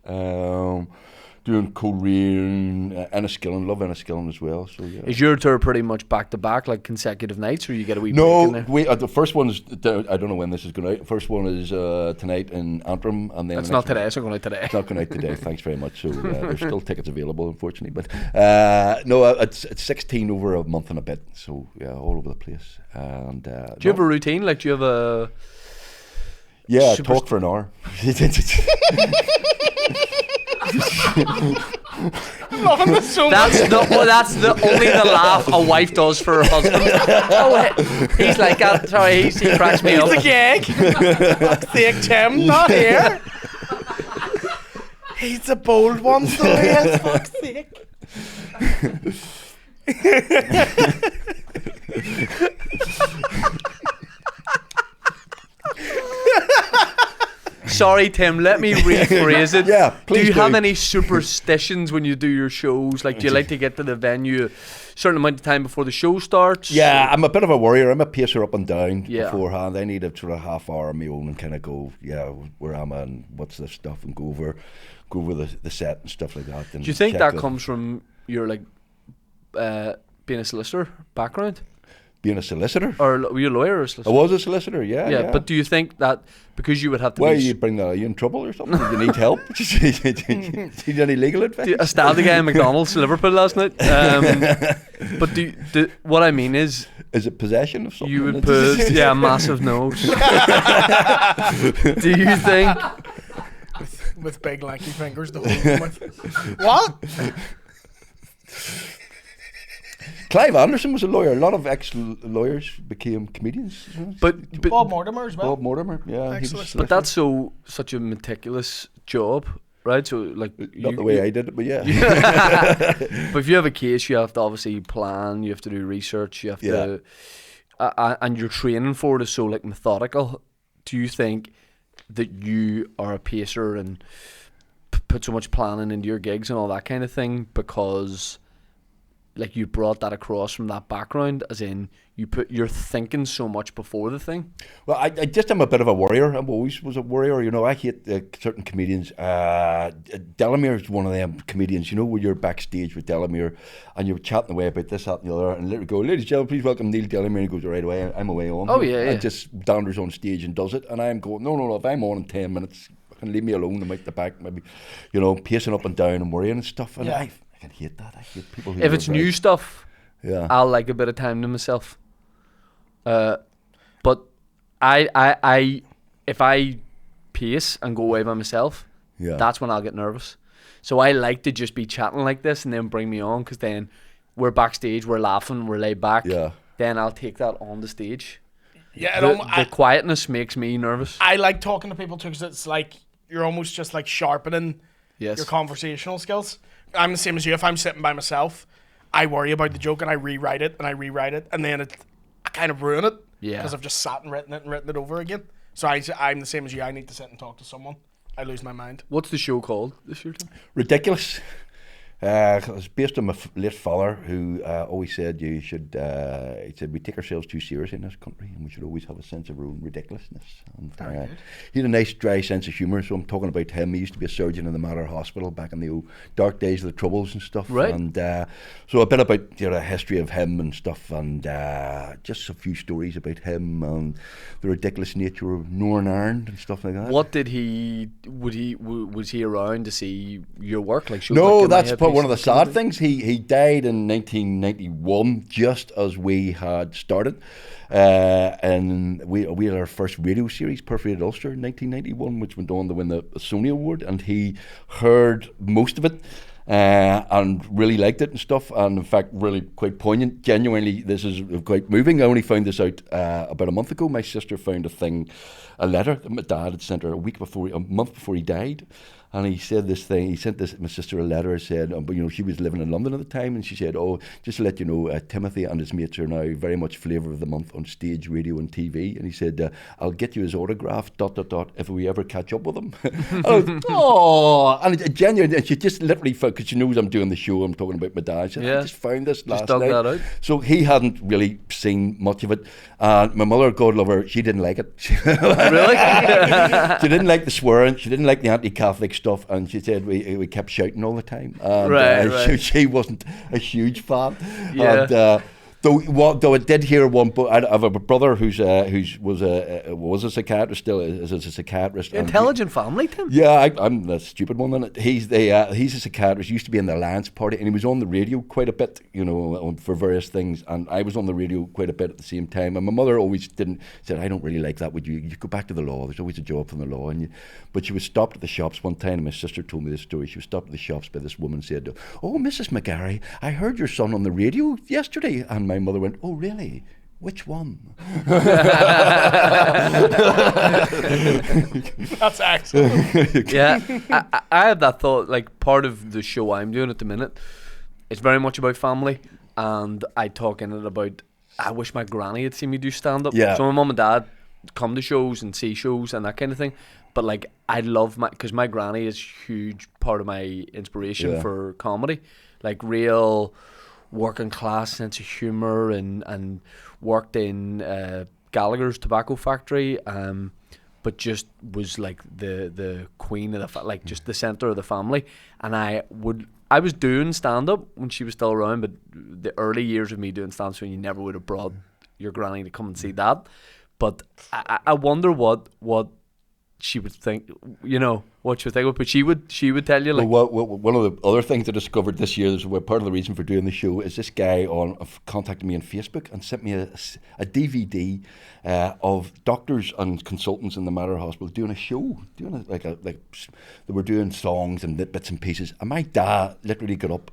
Doing Coleraine, Enniskillen. Love Enniskillen as well. So yeah. Is your tour pretty much back to back, like consecutive nights, or you get a wee break No, in there? wait. The first one is. I don't know when this is going out. First one is tonight in Antrim, and then It's the not next one- today. It's not going out today. It's not going out today. Thanks very much. So there's still tickets available, unfortunately. But no, it's 16 over a month and a bit. So yeah, all over the place. And Do you have a routine? Like, do you have a? yeah, super talk for an hour. Loving this so much. That's the only the laugh a wife does for her husband. Oh, he's like that. Sorry, he cracks me up. The gag. Fuck's sake, Tim, not here. He's a bold one, so he is. Fuck's sake. Sorry, Tim. Let me rephrase it. Yeah, please Do you have do. any superstitions when you do your shows? Like, do you like to get to the venue a certain amount of time before the show starts? Yeah, I'm a bit of a worrier. I'm a pacer up and down Yeah. beforehand. I need a sort of half hour on my own and kind of go, yeah, where am I and what's this stuff, and go over the set and stuff like that. And Do you think check that the- comes from your like being a solicitor background, being a solicitor? or were you a lawyer or a I solicitor? was a solicitor, yeah. Yeah, but do you think that because you would have to Why be you bring that? Are you in trouble or something? Do you need help? Do you need any legal advice? I stabbed the guy in McDonald's Liverpool last night. But do what I mean is Is it possession of something? you would put a massive nose. Do you think? With big lanky fingers to hold him with. What? Clive Anderson was a lawyer. A lot of ex-lawyers became comedians. But Bob Mortimer as well. Bob Mortimer, yeah. He was Excellent. but that's such a meticulous job, right? So like not the way I did it, but yeah. But if you have a case, you have to obviously plan. You have to do research. You have to, and your training for it is so like methodical. Do you think that you are a pacer and put so much planning into your gigs and all that kind of thing because like you brought that across from that background, as in you're thinking so much before the thing? Well, I just am a bit of a worrier. I always was a worrier. You know, I hate certain comedians. Delamere is one of them comedians. You know, where you're backstage with Delamere and you're chatting away about this, that, and the other, and literally go, "Ladies and gentlemen, please welcome Neil Delamere." And he goes, "Right away, I'm away on." Oh, yeah, and yeah. just danders on stage and does it, and I'm going, "No. If I'm on in 10 minutes, fucking leave me alone. I'm out the back, maybe, you know, pacing up and down and worrying and stuff." And I can hate that. I hate people who. If it's new stuff, yeah, I'll like a bit of time to myself. But I if I pace and go away by myself, that's when I'll get nervous. So I like to just be chatting like this and then bring me on, because then we're backstage, we're laughing, we're laid back. Yeah. Then I'll take that on the stage. Yeah, The quietness makes me nervous. I like talking to people too, because it's like you're almost just like sharpening your conversational skills. I'm the same as you. If I'm sitting by myself, I worry about the joke and I rewrite it, and then I kind of ruin it because I've just sat and written it over again. So I'm the same as you. I need to sit and talk to someone. I lose my mind. What's the show called this year, Tim? Ridiculous. It was based on my late father, who always said he said we take ourselves too seriously in this country and we should always have a sense of our own ridiculousness. And he had a nice dry sense of humour, so I'm talking about him. He used to be a surgeon in the Mater Hospital back in the old dark days of the Troubles and stuff. Right. And so a bit about the history of him and stuff, and just a few stories about him and the ridiculous nature of Northern Ireland and stuff like that. What did was he around to see your work? Like, no, that's one of the sad things. He died in 1991, just as we had started, and we had our first radio series, Perforated Ulster, in 1991, which went on to win the Sony Award, and he heard most of it and really liked it and stuff, and in fact really quite poignant. Genuinely, this is quite moving. I only found this out about a month ago. My sister found a letter that my dad had sent her a month before he died. And he said this thing. He sent my sister a letter. Said, but she was living in London at the time, and she said, "Oh, just to let you know, Timothy and his mates are now very much flavour of the month on stage, radio, and TV." And he said, "I'll get you his autograph. ... if we ever catch up with him." Oh, and it genuinely, and she just literally, because she knows I'm doing the show, I'm talking about my dad. She said, "I just found this last dug night." that out. So he hadn't really seen much of it. And my mother, God love her, she didn't like it. Really? She didn't like the swearing. She didn't like the anti-Catholic stuff, and she said we kept shouting all the time. And, right. She wasn't a huge fan. Yeah. And, though I did hear one, I have a brother was a psychiatrist, still is a psychiatrist. Intelligent family, Tim. Yeah, I'm the stupid one in it. He's a psychiatrist. Used to be in the Alliance Party, and he was on the radio quite a bit, for various things. And I was on the radio quite a bit at the same time. And my mother always said, "I don't really like that. Would you go back to the law? There's always a job from the law." But she was stopped at the shops one time. And my sister told me this story. She was stopped at the shops by this woman, said, "Oh, Mrs. McGarry, I heard your son on the radio yesterday." And my mother went, "Oh, really? Which one?" That's excellent. Yeah, I had that thought. Like, part of the show I'm doing at the minute, it's very much about family, and I talk in it about, I wish my granny had seen me do stand-up. Yeah. So my mum and dad come to shows and see shows and that kind of thing. But like, I love because my granny is a huge part of my inspiration for comedy. Like, real working class sense of humour, and worked in Gallagher's tobacco factory, but just was like the queen of just the centre of the family. And I was doing stand up when she was still around, but the early years of me doing stand up, so you never would have brought your granny to come and see that. But I wonder what she would think, what she would think. But she would tell you, like, well, one of the other things I discovered this year, part of the reason for doing the show, is this guy contacted me on Facebook and sent me a DVD of doctors and consultants in the Mater Hospital doing a show, they were doing songs and bits and pieces. And my dad literally got up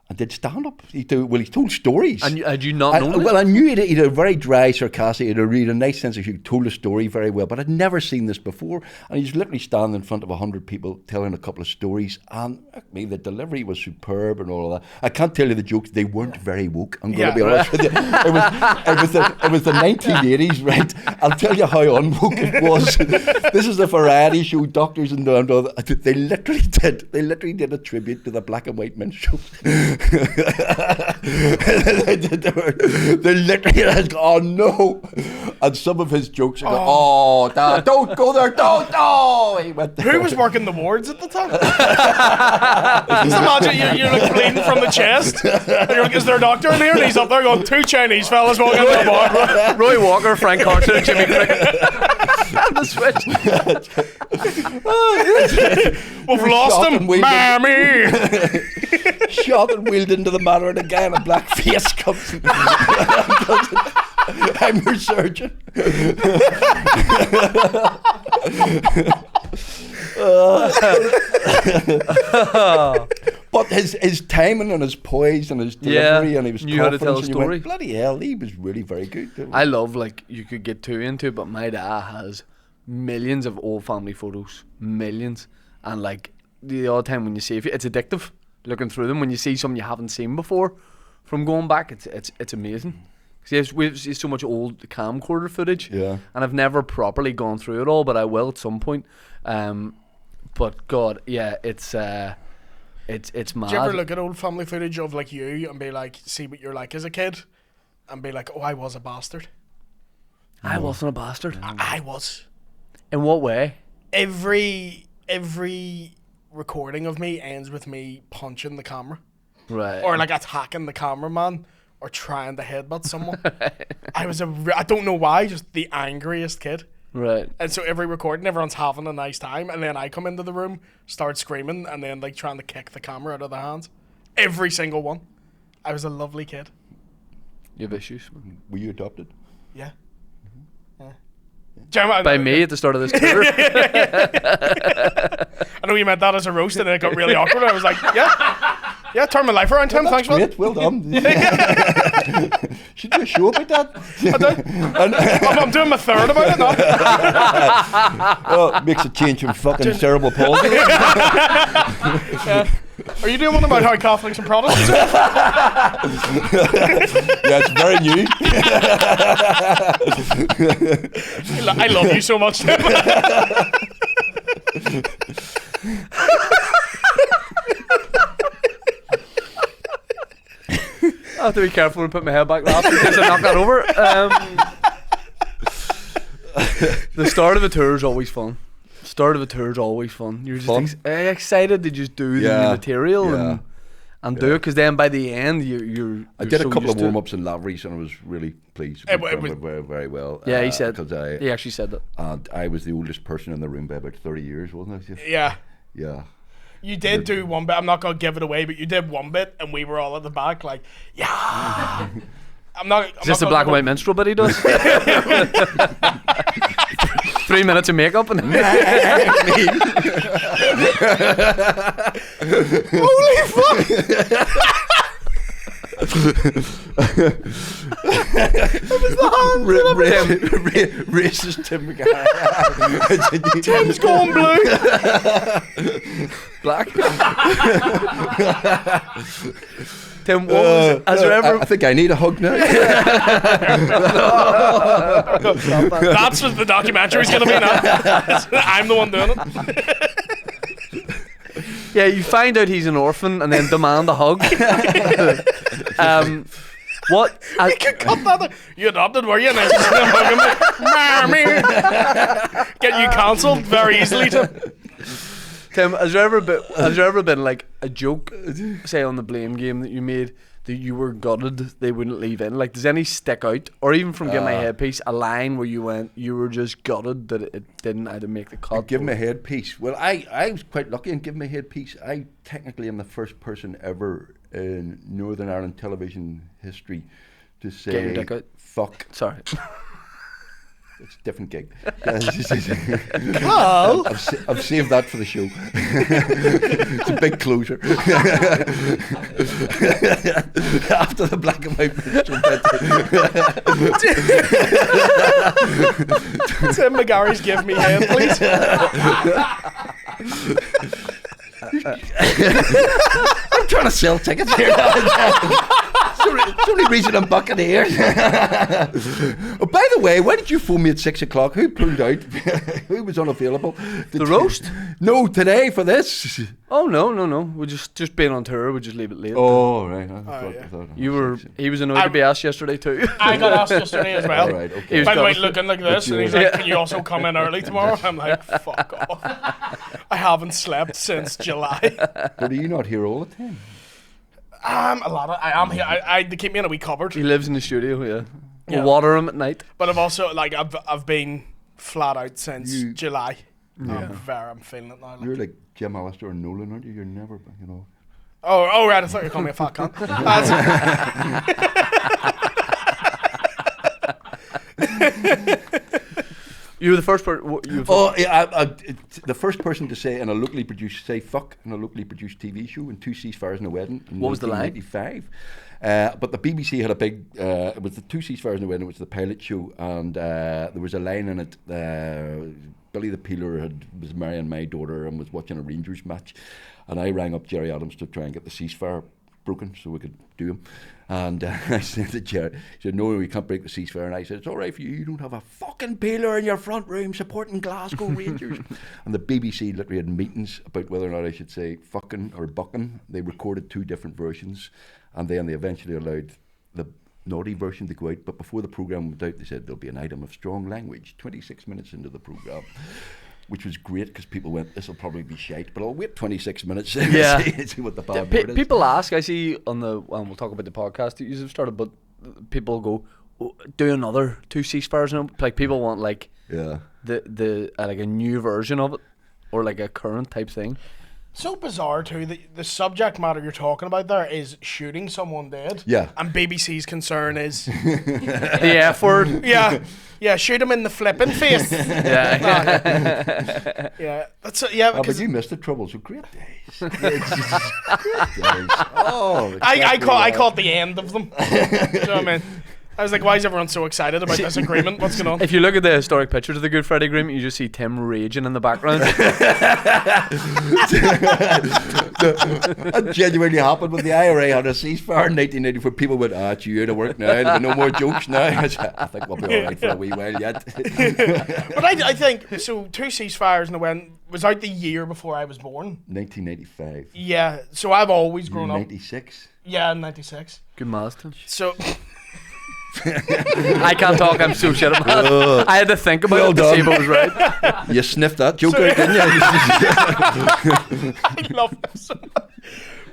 and did stand up. He told stories. And had you not known Well, I knew he had a very dry, sarcastic, he had a nice sense of humor, told a story very well, but I'd never seen this before. And he's literally standing in front of 100 people telling a couple of stories, and the delivery was superb and all of that. I can't tell you the jokes; they weren't very woke. I'm going to be honest with you. It was the 1980s, right? I'll tell you how unwoke it was. This is a variety show, doctors and all that. They literally did a tribute to the black and white minstrels. They literally asked, "Oh no!" And some of his jokes are, "Oh, Dad, don't go there, don't!" Oh, he went there. Who was working the wards at the time? Just imagine you're like bleeding from the chest. And you're like, is there a doctor in here? And he's up there going, 2 Chinese fellas walking into the bar. Roy Walker, Frank Carson, and Jimmy Cricket. The switch. We've lost him, Mammy. Shot and wheeled into the matter, and a guy in a black face comes in. I'm your surgeon. But his timing and his poise and his delivery, and he was knew how to tell a confident, and you story. went, bloody hell, he was really very good. I love, like, you could get too into it, but my dad has millions of old family photos, millions, and like the odd time when you see it's addictive looking through them when you see something you haven't seen before from going back. It's amazing. Because we've seen so much old camcorder footage, and I've never properly gone through it all, but I will at some point. But God, yeah, it's mad. Do you ever look at old family footage of like you and be like, see what you're like as a kid, and be like, oh, I was a bastard. I wasn't a bastard. I was. In what way? Every recording of me ends with me punching the camera, right? Or like attacking the cameraman, or trying to headbutt someone. I don't know why, just the angriest kid. Right. And so every recording, everyone's having a nice time, and then I come into the room, start screaming, and then like trying to kick the camera out of their hands. Every single one. I was a lovely kid. You have issues? Were you adopted? Yeah. By me at the start of this tour. I know you meant that as a roast, and then it got really awkward. I was like, yeah, turn my life around, Tim. Thanks, man. Great, well done. Should do a show about that. I'm doing my third about it now. Well, it makes a change from fucking cerebral palsy. Are you doing one about how Catholics and Protestants are? Yeah, it's very new. I love you so much, Tim. I have to be careful and put my head back laughing because I knock that over. The start of a tour is always fun. You're just excited to just do the new material and do it, because then by the end you're I did so a couple of used to it. warm-ups in Lavery's, and I was really pleased. It was very, very well. Yeah, he said. He actually said that. And I was the oldest person in the room by about 30 years, wasn't I? Yeah. Yeah. You did do one bit. I'm not going to give it away, but you did one bit, and we were all at the back like, yeah. I'm not. Is this the black and white minstrel bit he does? 3 minutes of makeup and holy fuck! Racist Tim McGarry. Tim's going blue. black. Tim, what was, has there ever? I think I need a hug now. That's what the documentary's going to be now. I'm the one doing it. Yeah, you find out he's an orphan and then demand a hug. What? You can cut that. You adopted, were you? And then Mommy. Get you cancelled very easily, Tim. Tim, has there ever been like a joke, say on the Blame Game, that you made that you were gutted they wouldn't leave in? Like, does any stick out, or even from Give My Headpiece, a line where you were just gutted that it didn't either make the cut? Give My Headpiece. Well, I was quite lucky in Give My Headpiece. I technically am the first person ever in Northern Ireland television history to say Get your dick out. fuck. Sorry. It's a different gig. Carl. I've saved that for the show. It's a big closure. After the black and white minstrel bit. Tim McGarry's give me head, please. I'm trying to sell tickets here. It's the only reason I'm bucking here. Oh, by the way, why did you phone me at 6 o'clock? Who pulled out? Who was unavailable? The roast? No, today for this. Oh no. We just being on tour. We just leave it late. Oh right. I thought He was annoyed to be asked yesterday too. I got asked yesterday as well. All right, okay. By the way, looking like this, and he's like, "Can you also come in early tomorrow?" I'm like, "Fuck off! I haven't slept since July." But are you not here all the time? A lot of I am here. They keep me in a wee cupboard. He lives in the studio. Yeah. Yeah. We'll water him at night. But I've also I've been flat out since July. I'm feeling it now. Like. You're like Jim Alistair and Nolan, aren't you? You're never, Oh right, I thought you were calling me a fat cunt. You were the first person. The first person to say in a locally produced fuck in a locally produced TV show in Two Ceasefires and a Wedding. In What was the line? 1985. But the BBC had a big. It was the Two Ceasefires and a Wedding. It was the pilot show, and there was a line in it. Billy the Peeler was marrying my daughter and was watching a Rangers match, and I rang up Jerry Adams to try and get the ceasefire broken so we could do him. And I said to Jerry, he said, "No, we can't break the ceasefire." And I said, "It's all right for you. You don't have a fucking peeler in your front room supporting Glasgow Rangers." And the BBC literally had meetings about whether or not I should say fucking or bucking. They recorded 2 different versions, and then they eventually allowed the naughty version to go out. But before the programme went out, they said there'll be an item of strong language 26 minutes into the programme. Which was great because people went, "This will probably be shite," but I'll wait 26 minutes and see what the bad word is. People ask, I see on the, and we'll talk about the podcast that you've started, but people go, "Do another 2 ceasefires," and like people want like the like a new version of it or like a current type thing. So bizarre too. The subject matter you're talking about there is shooting someone dead. Yeah. And BBC's concern is The F word. Yeah, shoot him in the flipping face. Yeah. That's But you missed the Troubles. So great days. Great days. Oh, I caught the end of them. Do you know what I mean? I was like, why is everyone so excited about this agreement? What's going on? If you look at the historic pictures of the Good Friday Agreement, you just see Tim raging in the background. That genuinely happened when the IRA had a ceasefire in 1994. People went, "It's you out of work now. There'll be no more jokes now." I think we'll be all right for a wee while yet. But I think, so 2 ceasefires and a wedding was out the year before I was born. 1985. Yeah, so I've always grown up. 96. Yeah, 96. Good maths, Tim. So... I can't talk, I'm so shit at maths. I had to think about it to see if it was right. You sniffed that joke out, didn't you? I love this so much.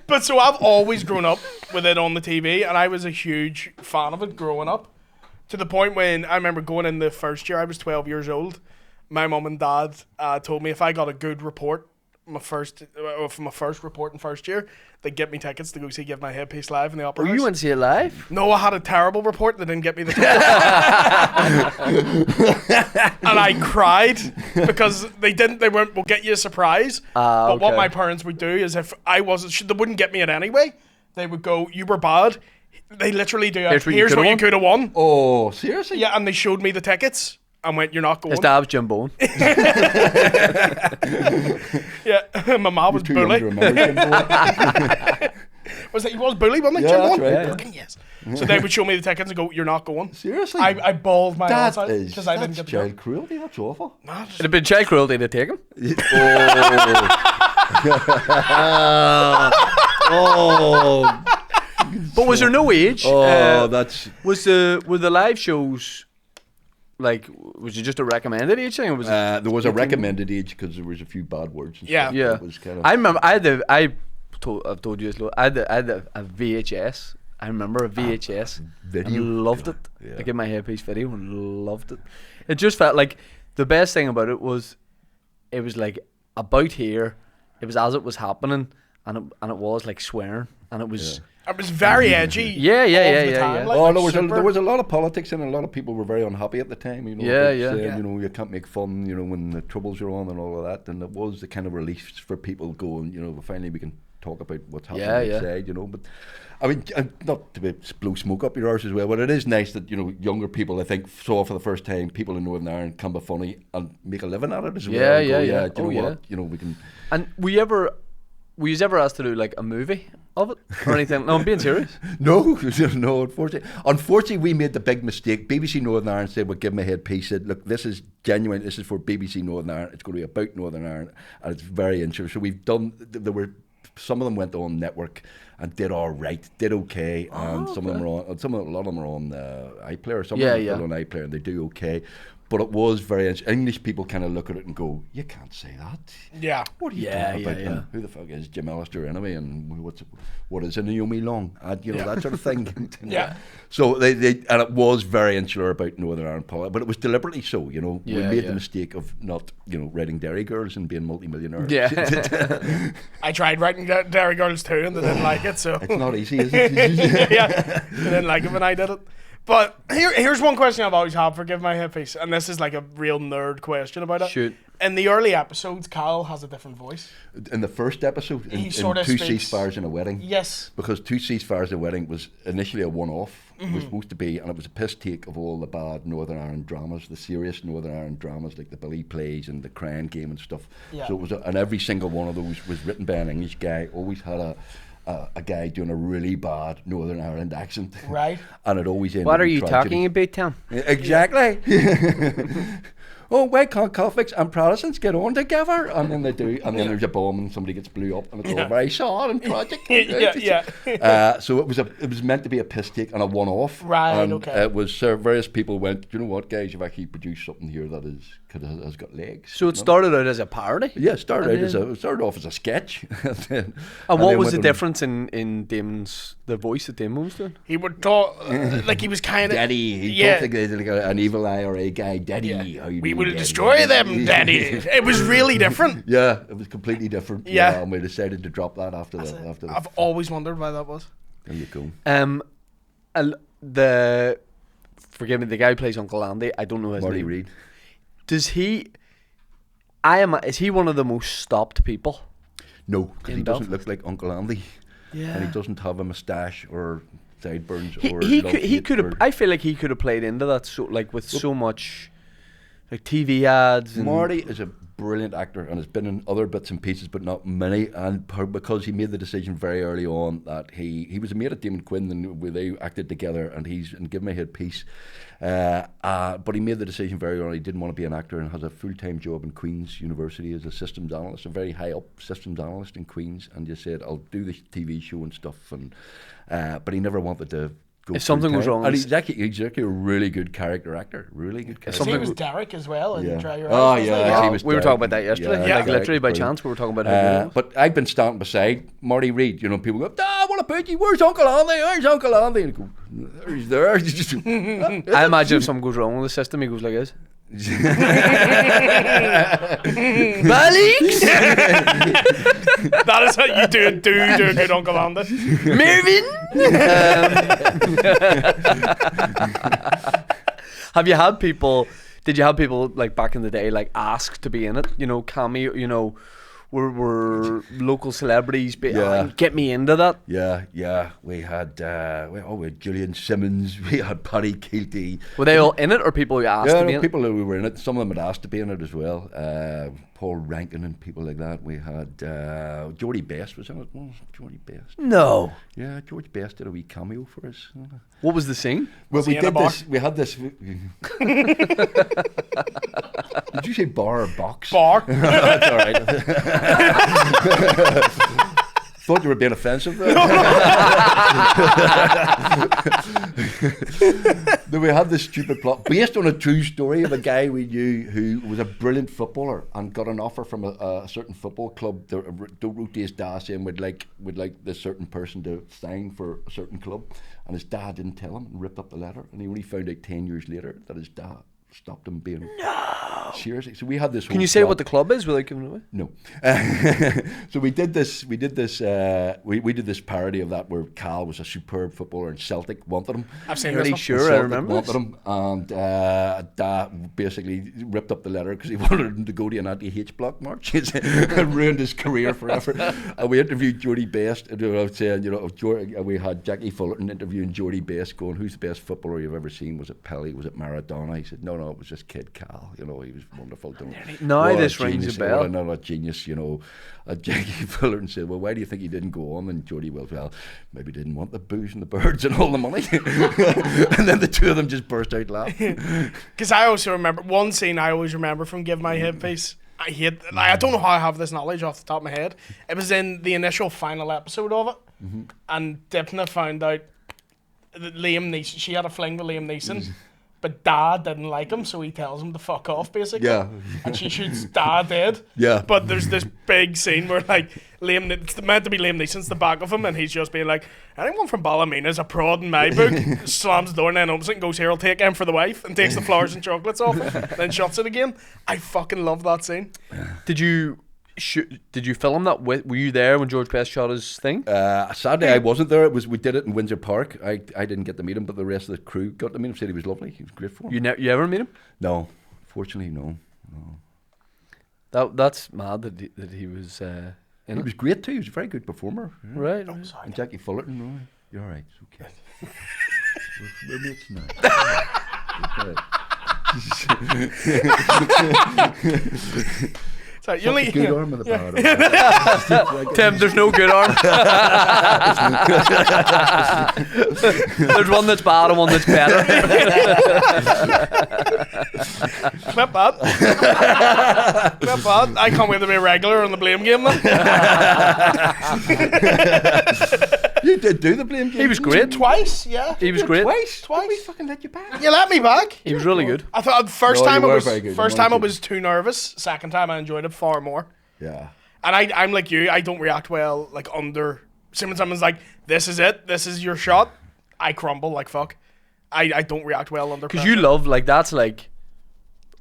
But so I've always grown up with it on the TV, and I was a huge fan of it growing up. To the point when I remember going in the first year, I was 12 years old. My mum and dad told me if I got a good report, from my first report in first year, they'd get me tickets to go see Give My Headpiece live in the Opera House. You went to see it live? No, I had a terrible report. They didn't get me the tickets. And I cried because they weren't, "We'll get you a surprise." But what my parents would do is if I wasn't, they wouldn't get me it anyway. They would go, "You were bad." They literally do it. Here's what you could have won. Oh, seriously? Yeah, and they showed me the tickets and went, "You're not going." His dad was Jim Bowen. Yeah, my mom was Bully. He was Bully, wasn't he? Yeah, Jim that's Bowen? right. Fucking yes. So they would show me the tickets and go, "You're not going." Seriously? I bawled my eyes out That's because I didn't get the child cruelty. That's awful. It'd have been child cruelty to take him. Oh. But was there no age? That's... Were the live shows, like, was it just a recommended age thing? Or was there was a recommended age because there was a few bad words. And Yeah. stuff. Yeah. It was kind of... I remember I've told you this, I had a VHS. I remember a VHS. Video? And loved it. Yeah. Like in my headpiece video and loved it. It just felt like the best thing about it was like about here. It was as it was happening, and it was like swearing, and it was It was very edgy. Yeah, yeah, all yeah, the yeah, time, yeah. like, Oh, like there was super. a lot of politics and a lot of people were very unhappy at the time. You know, Yeah, about yeah. saying, Yeah. you know, you can't make fun. You know, when the Troubles are on and all of that, and it was the kind of relief for people going. You know, finally we can talk about what's happening Yeah, outside. You know, but I mean, not to blow smoke up your arse as well, but it is nice that, you know, younger people, I think, saw for the first time people in Northern Ireland can be funny and make a living at it as well. Yeah, and go, yeah. Do you Oh, know yeah. what? You know, we can. And were you ever asked to do like a movie of it or anything? No, I'm being serious. No, no, unfortunately, we made the big mistake. BBC Northern Ireland said, "Well, give me a headpiece." Said, "Look, this is genuine. This is for BBC Northern Ireland. It's going to be about Northern Ireland, and it's very interesting." So we've done. There were some of them went on network and did all right, did okay, and some of them are on. A lot of them are on iPlayer. Some of them are on iPlayer, and they do okay. But it was very English people kind of look at it and go, "You can't say that." Yeah. What are you talking about? And who the fuck is Jim Allister anyway? And what is a Naomi Long? And, you know, that sort of thing. Yeah. So they and it was very insular about Northern Ireland politics, but it was deliberately so. You know, we made the mistake of not, you know, writing Dairy Girls and being multi-millionaires. Yeah. I tried writing Dairy Girls too, and they didn't like it. So It's not easy, is it? yeah, they didn't like it when I did it. But here's one question I've always had for Give My Headpiece, and this is like a real nerd question about it. Shoot. In the early episodes, Carl has a different voice. In the first episode, He in sort of Two speaks- Ceasefires and a Wedding. Yes. Because Two Ceasefires and a Wedding was initially a one-off. It Mm-hmm. was supposed to be, and it was a piss take of all the bad Northern Ireland dramas, the serious Northern Ireland dramas like the Billy Plays and the Crying Game and stuff. Yeah. So it was, and every single one of those was written by an English guy. Always had a guy doing a really bad Northern Ireland accent. Right. And it always ended What are in you tragedy. talking about, Tom? Exactly. Oh, why can't Catholics and Protestants get on together? And then they do, and then there's a bomb and somebody gets blew up, and it's all very sad and tragic. Yeah. So it was meant to be a piss take and a one-off. Right, And okay. it was various people went, "You know what, guys? You've actually produced something here that has got legs." So it started out as a parody? Yeah, it started And off as a sketch. And what was the difference in Damon's, the voice that Damon was doing? He would talk like he was kind of Daddy, he Yeah. talked like an evil IRA guy. Daddy, how you We doing, will Daddy? destroy them, Daddy. It was really different. Yeah, it was completely different. Yeah. And we decided to drop that after the. I've always wondered why that was. There you go. Forgive me, the guy who plays Uncle Andy, I don't know his Marty name. Reid. Is he one of the most stopped people? No, because he In doesn't Belfast? look like Uncle Andy, Yeah. and he doesn't have a moustache or sideburns He or. could have. I feel like he could have played into that so like with so much, like TV ads. And Marty is a brilliant actor and has been in other bits and pieces, but not many. And because he made the decision very early on that he was a mate of Damon Quinn, and they acted together, and he's in Give My Head Peace. But he made the decision very early. He didn't want to be an actor and has a full-time job in Queen's University as a systems analyst, a very high-up systems analyst in Queen's. And just said, "I'll do the TV show and stuff." And but he never wanted to go. If something was full-time. wrong, and he's actually a really good character actor. Really good character. He was Derek as well in Dry Your Eyes. Oh, wasn't yeah, he? actually we was were Derek. talking about that yesterday. Yeah, Like Derek, literally by brilliant. chance, we were talking about how. But I've been standing beside Marty Reid. You know, people go, what about you? Where's Uncle Andy? Where's Uncle Andy? And I go, he's there. I imagine if something goes wrong with the system, he goes like this. Balix! That is how you do a good Uncle Andy. Mervyn! Have you had people? Did you have people like back in the day like ask to be in it? You know, cameo. You know, were local celebrities? Get me into that. Yeah. We had Julian Simmons. We had Paddy Keelty. Were they all in it, or people who asked to be in it? People who were in it. Some of them had asked to be in it as well. Paul Rankin and people like that. We had Geordie Best was in it. Oh, Geordie Best. No. Yeah, George Best did a wee cameo for us. What was the scene? Well, he we in a did bar? this. We had this. Did you say bar or box? Bar. That's all right. Thought you were being offensive there. Then we had this stupid plot based on a true story of a guy we knew who was a brilliant footballer and got an offer from a certain football club to wrote to his dad saying would like this certain person to sign for a certain club, and his dad didn't tell him and ripped up the letter, and he only found out 10 years later that his dad stopped him being Seriously. So we had this. Can you say what the club is without giving it away? No. So we did this. We did this parody of that where Cal was a superb footballer and Celtic wanted him. I've seen Really this. sure, Celtic I remember wanted this. him, and Dad basically ripped up the letter because he wanted him to go to an anti-H block march. It ruined his career forever. And we interviewed Jordie Best, and I was saying, we had Jackie Fullerton interviewing Jordie Best, going, "Who's the best footballer you've ever seen? Was it Pelé? Was it Maradona?" He said, "No, it was just Kid Cal. He was wonderful." Now What a this rings genius, a bell. What a genius, Jackie Fullerton said, "Well, why do you think he didn't go on?" And Jordie, well, maybe didn't want the booze and the birds and all the money. And then the two of them just burst out laughing. Because I also remember one scene I always remember from Give My Headpiece. I don't know how I have this knowledge off the top of my head. It was in the initial final episode of it, and Dipna found out that Liam Neeson, she had a fling with Liam Neeson, but Dad didn't like him, so he tells him to fuck off, basically. Yeah. And she shoots Dad dead. Yeah. But there's this big scene where it's meant to be Liam Neeson's the back of him, and he's just being like, "Anyone from Ballymena is a prod in my book." Slams the door and then opens it and goes, "Here, I'll take him for the wife," and takes the flowers and chocolates off it, then shuts it again. I fucking love that scene. Did you film that? Were you there when George Best shot his thing? Sadly, I wasn't there. We did it in Windsor Park. I didn't get to meet him, but the rest of the crew got to meet him. Said he was lovely. He was great for him. You ever meet him? No, fortunately, no. That's mad that he was in He it. was great too. He was a very good performer. Right. And Jackie Fullerton, no, you're all right. It's okay. we're mates now. So you only The good arm or the bad arm? Tim, there's no good arm. There's one that's bad and one that's better. Clip that. Clip that. I can't wait to be a regular on the Blame Game then. You did do the Blame Game. He was great. Twice, yeah. He was great. Twice. Twice. We fucking let you back. You let me back. He was really good. I thought the first No, time you I were was very good. first You time I were was too nervous. Second time I enjoyed it far more. Yeah. And I'm like you. I don't react well like under. See when someone's like, "This is it. This is your shot." I crumble like fuck. I don't react well under. Because pressure. you love, like, that's like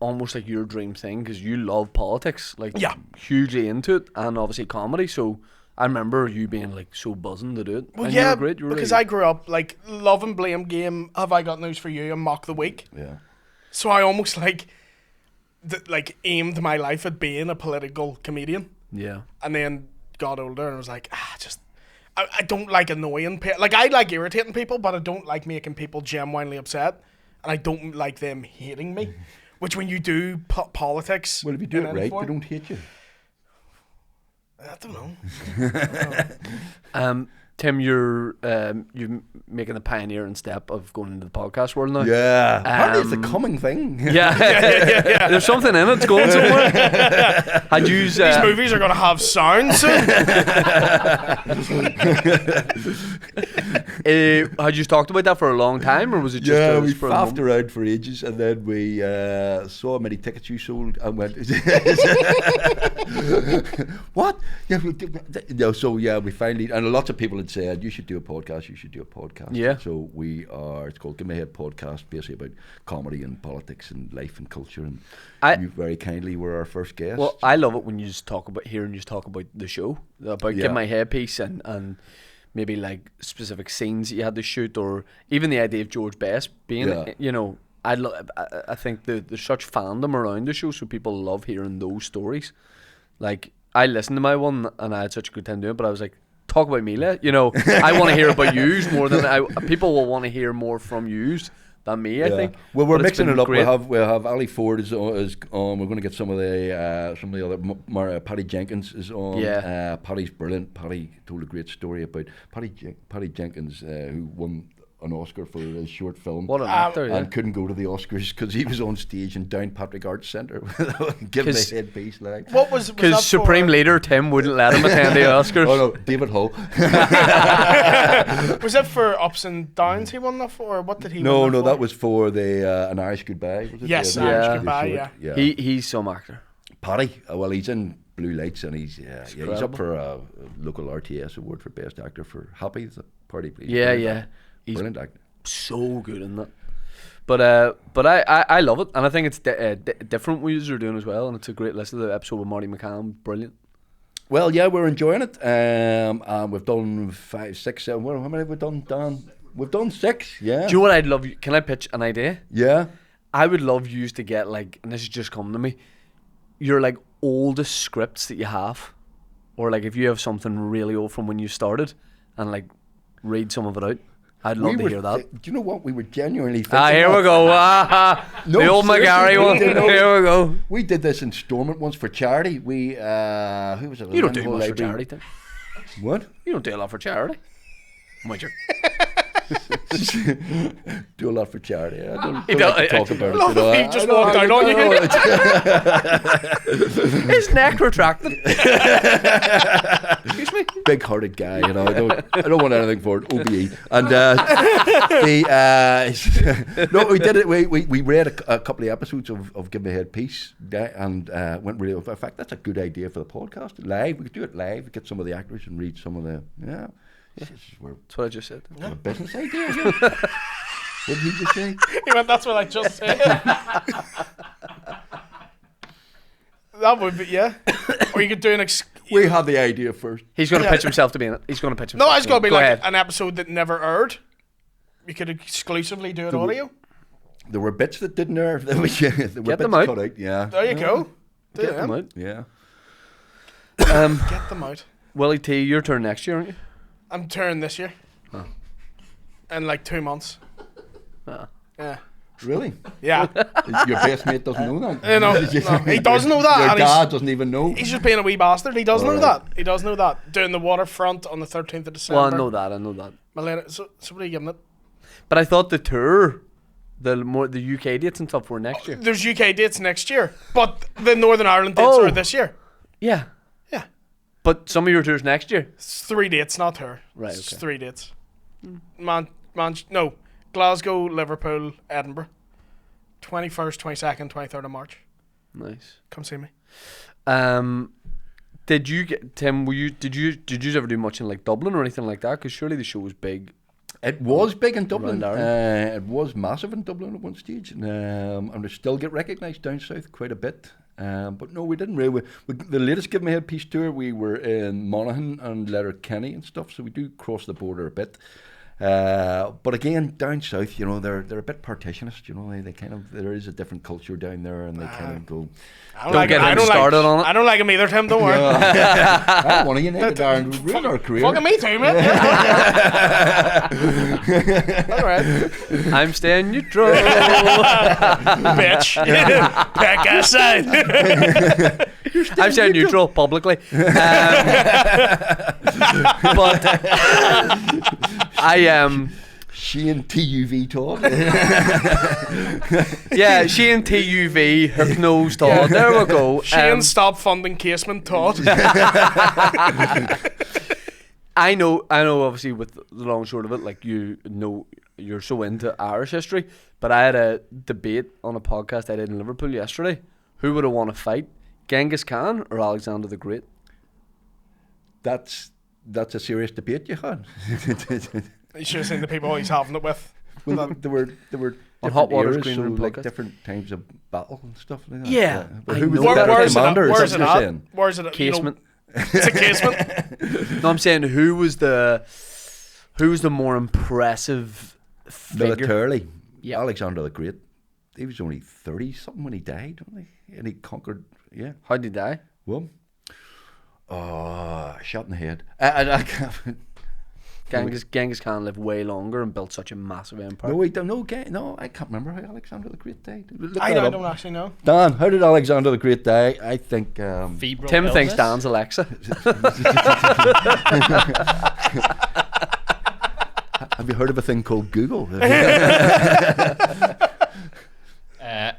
almost like your dream thing, because you love politics, like, Yeah. hugely into it, and obviously comedy. So I remember you being like so buzzing to do it. Well, and yeah, you were great. You were because really I grew up like loving Blame Game. Have I got news for you? And Mock the Week. Yeah. So I almost like aimed my life at being a political comedian. yeah. And then got older and was like, I don't like annoying people. Like, I like irritating people, but I don't like making people genuinely upset. And I don't like them hating me. Which when you do politics... Well, if you do in it any right, form, they don't hate you. I don't know. Tim, you're making the pioneering step of going into the podcast world now. Yeah. Apparently it's a Um, coming thing. Yeah. There's something in it. It's going somewhere. Had you These movies are going to have sound soon. had you talked about that for a long time, or was it just Yeah, it was we for a faffed moment? around for ages, and then we saw how many tickets you sold and went, what? Yeah, so yeah, we finally, and lots of people had said, you should do a podcast, you should do a podcast. Yeah. So it's called Give Me a Head Podcast, basically about comedy and politics and life and culture, and you very kindly were our first guest. Well, I love it when you just talk about the show, about Yeah. Give My Headpiece and maybe like specific scenes that you had to shoot, or even the idea of George Best being, Yeah. I think there's such fandom around the show, so people love hearing those stories. Like, I listened to my one and I had such a good time doing it, but I was like, talk about me, I want to hear about yous more than people will want to hear more from yous than me. I think. Well, we're But it's mixing been it up. great. We'll have Ali Ford is on. We're going to get some of the other. Patty Jenkins is on. Yeah. Patty's brilliant. Patty told a great story about Patty Jenkins, who won an Oscar for his short film. What an actor! Yeah. And couldn't go to the Oscars because he was on stage in Downpatrick Arts Centre giving the headpiece. Like, What was Because that Supreme for? Leader Tim wouldn't let him attend the Oscars. oh no, David Hull. Was it for Ups and Downs he won that for? Or what did he no, win no, for? that was for the An Irish Goodbye. Was it? Yes, The- Irish the Goodbye, short, yeah. He's some actor. Paddy, well, he's in Blue Lights, and he's he's up incredible. for a local RTS award for Best Actor for Happy, the party. Please. Yeah, Brilliant yeah. act- He's brilliant actor. so good in that. But I love it, and I think it's different what you are doing as well, and it's a great listen. The episode with Marty McCann, brilliant. Well, yeah, we're enjoying it. And we've done 5, 6, 7. How many have we done, Dan? We've done 6. Yeah. Do you know what I'd love? Can I pitch an idea? Yeah. I would love you to get like, and this has just come to me, your like oldest scripts that you have, or like if you have something really old from when you started, and like read some of it out. I'd love to hear that. Do you know what? We were genuinely thinking here we go. No, the old McGarry one. Here we go. We did this in Stormont once for charity. We, who was it? You don't do much for charity, Tim. What? You don't do a lot for charity. Mind you. Do a lot for charity. I don't He like to don't- talk about Love it. if he just walked out on you. His neck retracted. Excuse me. Big-hearted guy, you know. I don't want anything for it. OBE. And no, we did it. We read a couple of episodes of Give Me a Head Peace, and went really. In fact, that's a good idea for the podcast. Live, we could do it live. Get some of the actors and read some of the This is where That's what I just said. a business idea. Here. What did he just say? He went, that's what I just said. That would be, yeah. Or you could do an We had the idea first. He's going to pitch himself to be in it. He's going to pitch himself. No, it's going to be Go like ahead. an episode that never aired. You could exclusively do it audio. There were bits that didn't air. There were Get bits them out. cut out. Yeah. There you go. Do Get them out. Yeah. Get them out. Willie T, your turn next year, aren't you? I'm turning this year. In like 2 months. Ah. Yeah. Really? Yeah. Your best mate doesn't know that. No, he does know that. Your and dad doesn't even know. he's just being a wee bastard. He does know Alright. that. He does know that. Doing the waterfront on the 13th of December. Well, I know that. So what are you giving it? But I thought the tour, the UK dates and stuff were next year. There's UK dates next year, but the Northern Ireland dates Oh. are this year. Yeah. Yeah. But some of your tours next year. It's 3 dates, not her. Right, It's okay. 3 dates. No. Glasgow, Liverpool, Edinburgh. 21st, 22nd, 23rd of March. Nice. Come see me. Did you get Tim? Did you ever do much in like Dublin or anything like that? Because surely the show was big. It was big in Dublin. Around It was massive in Dublin at one stage, and we still get recognised down south quite a bit. But no, we didn't really. The latest Give Me a Head Peace tour, we were in Monaghan and Letterkenny and stuff, so we do cross the border a bit. But again, down south, you know, they're a bit partitionist. You know, they kind of, there is a different culture down there, and they kind of go. Don't get him started on it. I don't like him either, Tim. Don't worry. I don't want to unite Darren. Ruin our career. Fucking me too, mate. All right, I'm staying neutral. bitch. Back outside. I'm staying neutral publicly. But I Shane TUV talk. yeah, Shane TUV, hook nose Todd. There we go. Shane, stop funding casement, Todd. I know. Obviously, with the long and short of it, like you know, you're so into Irish history. But I had a debate on a podcast I did in Liverpool yesterday. Who would have won a fight, Genghis Khan or Alexander the Great? That's a serious debate you had. You should have seen the people he's having it with. Well, there were On Hot different Water's eras, Green so Room like podcast. different times of battle and stuff like that. Yeah, But I who was know the that. better Where's it at? commander? Is Where's that it what you're at? saying? Where's it at? Casement. It's a casement. No, I'm saying who was the more impressive figure? Militarily, Yeah. Alexander the Great. He was only 30 something when he died, wasn't he? And he conquered. Yeah. How did he die? Well, shot in the head. I can't. Genghis Khan lived way longer and built such a massive empire. No, wait, no, I can't remember how Alexander the Great died. Look I that up. don't actually know. Dan, how did Alexander the Great die? I think. Febrile Tim thinks illness? Dan's Alexa. Have you heard of a thing called Google?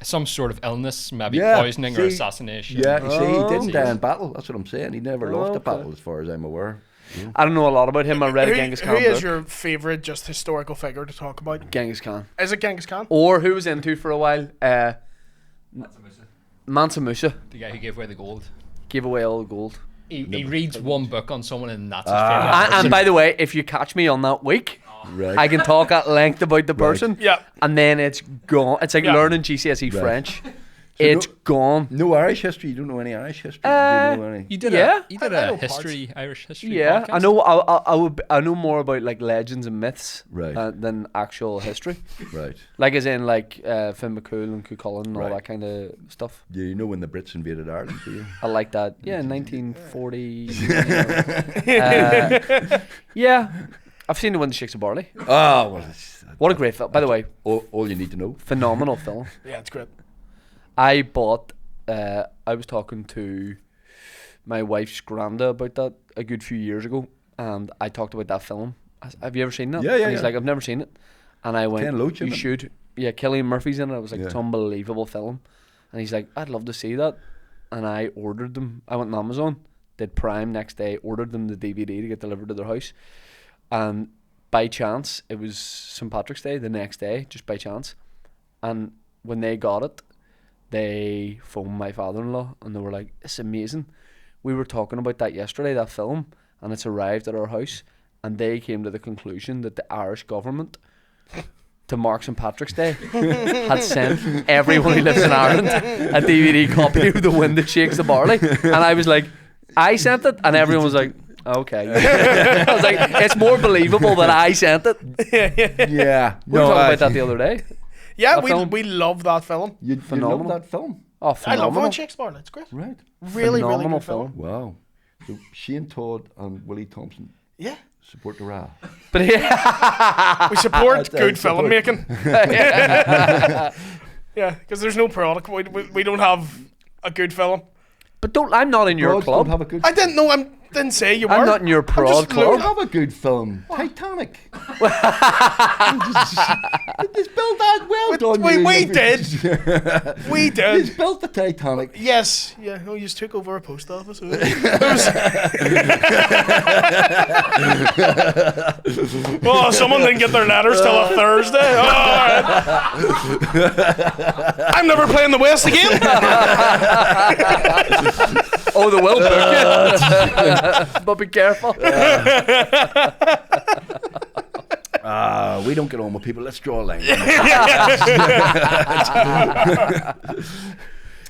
Some sort of illness, maybe Yeah, poisoning or see- assassination. Yeah, you see, he Oh, didn't die jeez. in battle. That's what I'm saying. He never lost a Okay. battle, as far as I'm aware. I don't know a lot about him. I read a Who, Genghis who Khan is book. your favourite just historical figure to talk about? Genghis Khan. Is it Genghis Khan? Or who was into for a while? Mansa Musa. The guy who gave away the gold. Gave away all the gold. He reads one book on someone and that's his And favourite. by the way, if you catch me on that week, Right. I can talk at length about the person. Yeah. And then it's gone. It's like Yeah. learning GCSE French. So It's gone. No Irish history. You don't know any Irish history. Do you know any? You did Yeah. you did I a know Irish history. Yeah, I podcast? know. I know more about like legends and myths Right. than actual history. Right. Like as in like Finn McCool and Cuchulainn and all Right. that kind of stuff. Do you know when the Brits invaded Ireland? Do you? I like that. Yeah, 1940. Yeah, I've seen The Wind That Shakes the Barley. Oh, well, What a great film. By the way, all you need to know. phenomenal film. Yeah, it's great. I was talking to my wife's granda about that a good few years ago, and I talked about that film. Have you ever seen that? Yeah, yeah, And he's yeah. like, I've never seen it. And I went, Ken Loach in you it. should. Yeah, Cillian Murphy's in it. I was like, it's Yeah. an unbelievable film. And he's like, I'd love to see that. And I ordered them. I went on Amazon, did Prime next day, ordered them the DVD to get delivered to their house. And by chance, it was St. Patrick's Day the next day, just by chance. And when they got it, they phoned my father-in-law and they were like, it's amazing. We were talking about that yesterday, that film, and it's arrived at our house. And they came to the conclusion that the Irish government, to mark St. Patrick's Day, had sent everyone who lives in Ireland a DVD copy of The Wind That Shakes the Barley. And I was like, I sent it? And everyone was like, okay. I was like, it's more believable that I sent it. Yeah. We were talking about that the other day. Yeah, That film? we love that film. You love Phenomenal. that film? Oh, I phenomenal. love Wind Shakes the Barley. It's great. Right. Really, really Phenomenal good film. Wow. So Shane Todd and Willie Thompson Yeah. support the RA. But yeah, We support good support. filmmaking. Yeah, because there's no product. We don't have a good film. but I'm not in your Broads club. don't have a good I didn't know. I didn't say you were. I'm not in your prod just club. Don't have a good film. Titanic. It's built that well done. we did. We It's did. built the Titanic. Yes. Yeah. No, you just took over a post office. Oh, someone didn't get their letters till a Thursday. Oh, all right. I'm never playing the West again. Oh, they will book you. But be careful. We don't get on with people. Let's draw a line.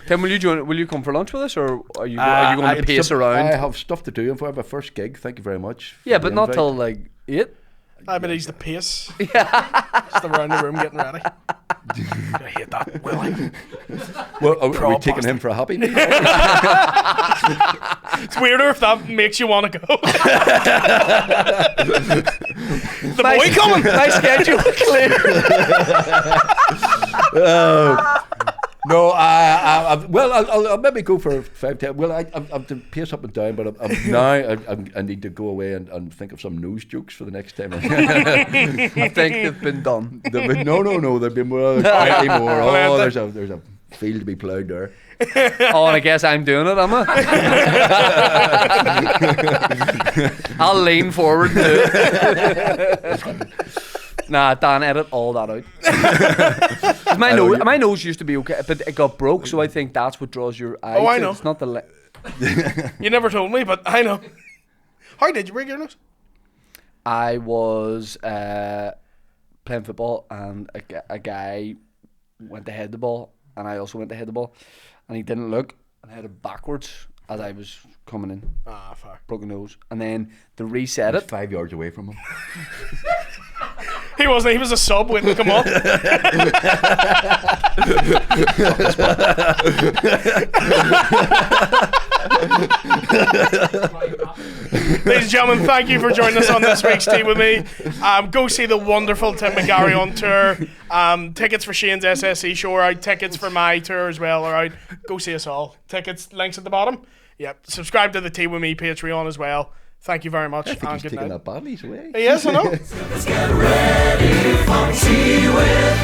Tim, will you join? Will you come for lunch with us, or are you going to pace around? I have stuff to do. And for my first gig, thank you very much. Yeah, for but the not invite. till like 8. I bet he's the pace. Just around the room getting ready. I hate that. Willie. Well, are we Prop taking bastard. him for a happy meal? It's weirder if that makes you want to go. The boy coming. My schedule clear. No, I'll maybe go for 5, 10. Well, I'm to pace up and down, but I need to go away and think of some news jokes for the next time. I think they've been done. No, there'll be more. Plenty more. Oh, there's a field to be ploughed there. Oh, and I guess I'm doing it, am I? I'll lean forward and do it. Nah, Dan, edit all that out. My nose used to be okay, but it got broke, so I think that's what draws your eye. Oh, I to it. know. It's not the. You never told me, but I know. How did you break your nose? I was playing football, and a guy went to head the ball, and I also went to head the ball, and he didn't look, and I headed backwards as I was coming in. Ah, fuck. Broken nose, and then they reset it. 5 yards away from him. He wasn't. He was a sub waiting to come on. Ladies and gentlemen, thank you for joining us on this week's Tea With Me. Go see the wonderful Tim McGarry on tour. Tickets for Shane's SSE show are out. Tickets for my tour as well are out. Go see us all. Tickets, links at the bottom. Yep. Subscribe to the Tea With Me Patreon as well. Thank you very much. I think and he's good taking night. that badly away. Yes, I know. Let's get ready for tea with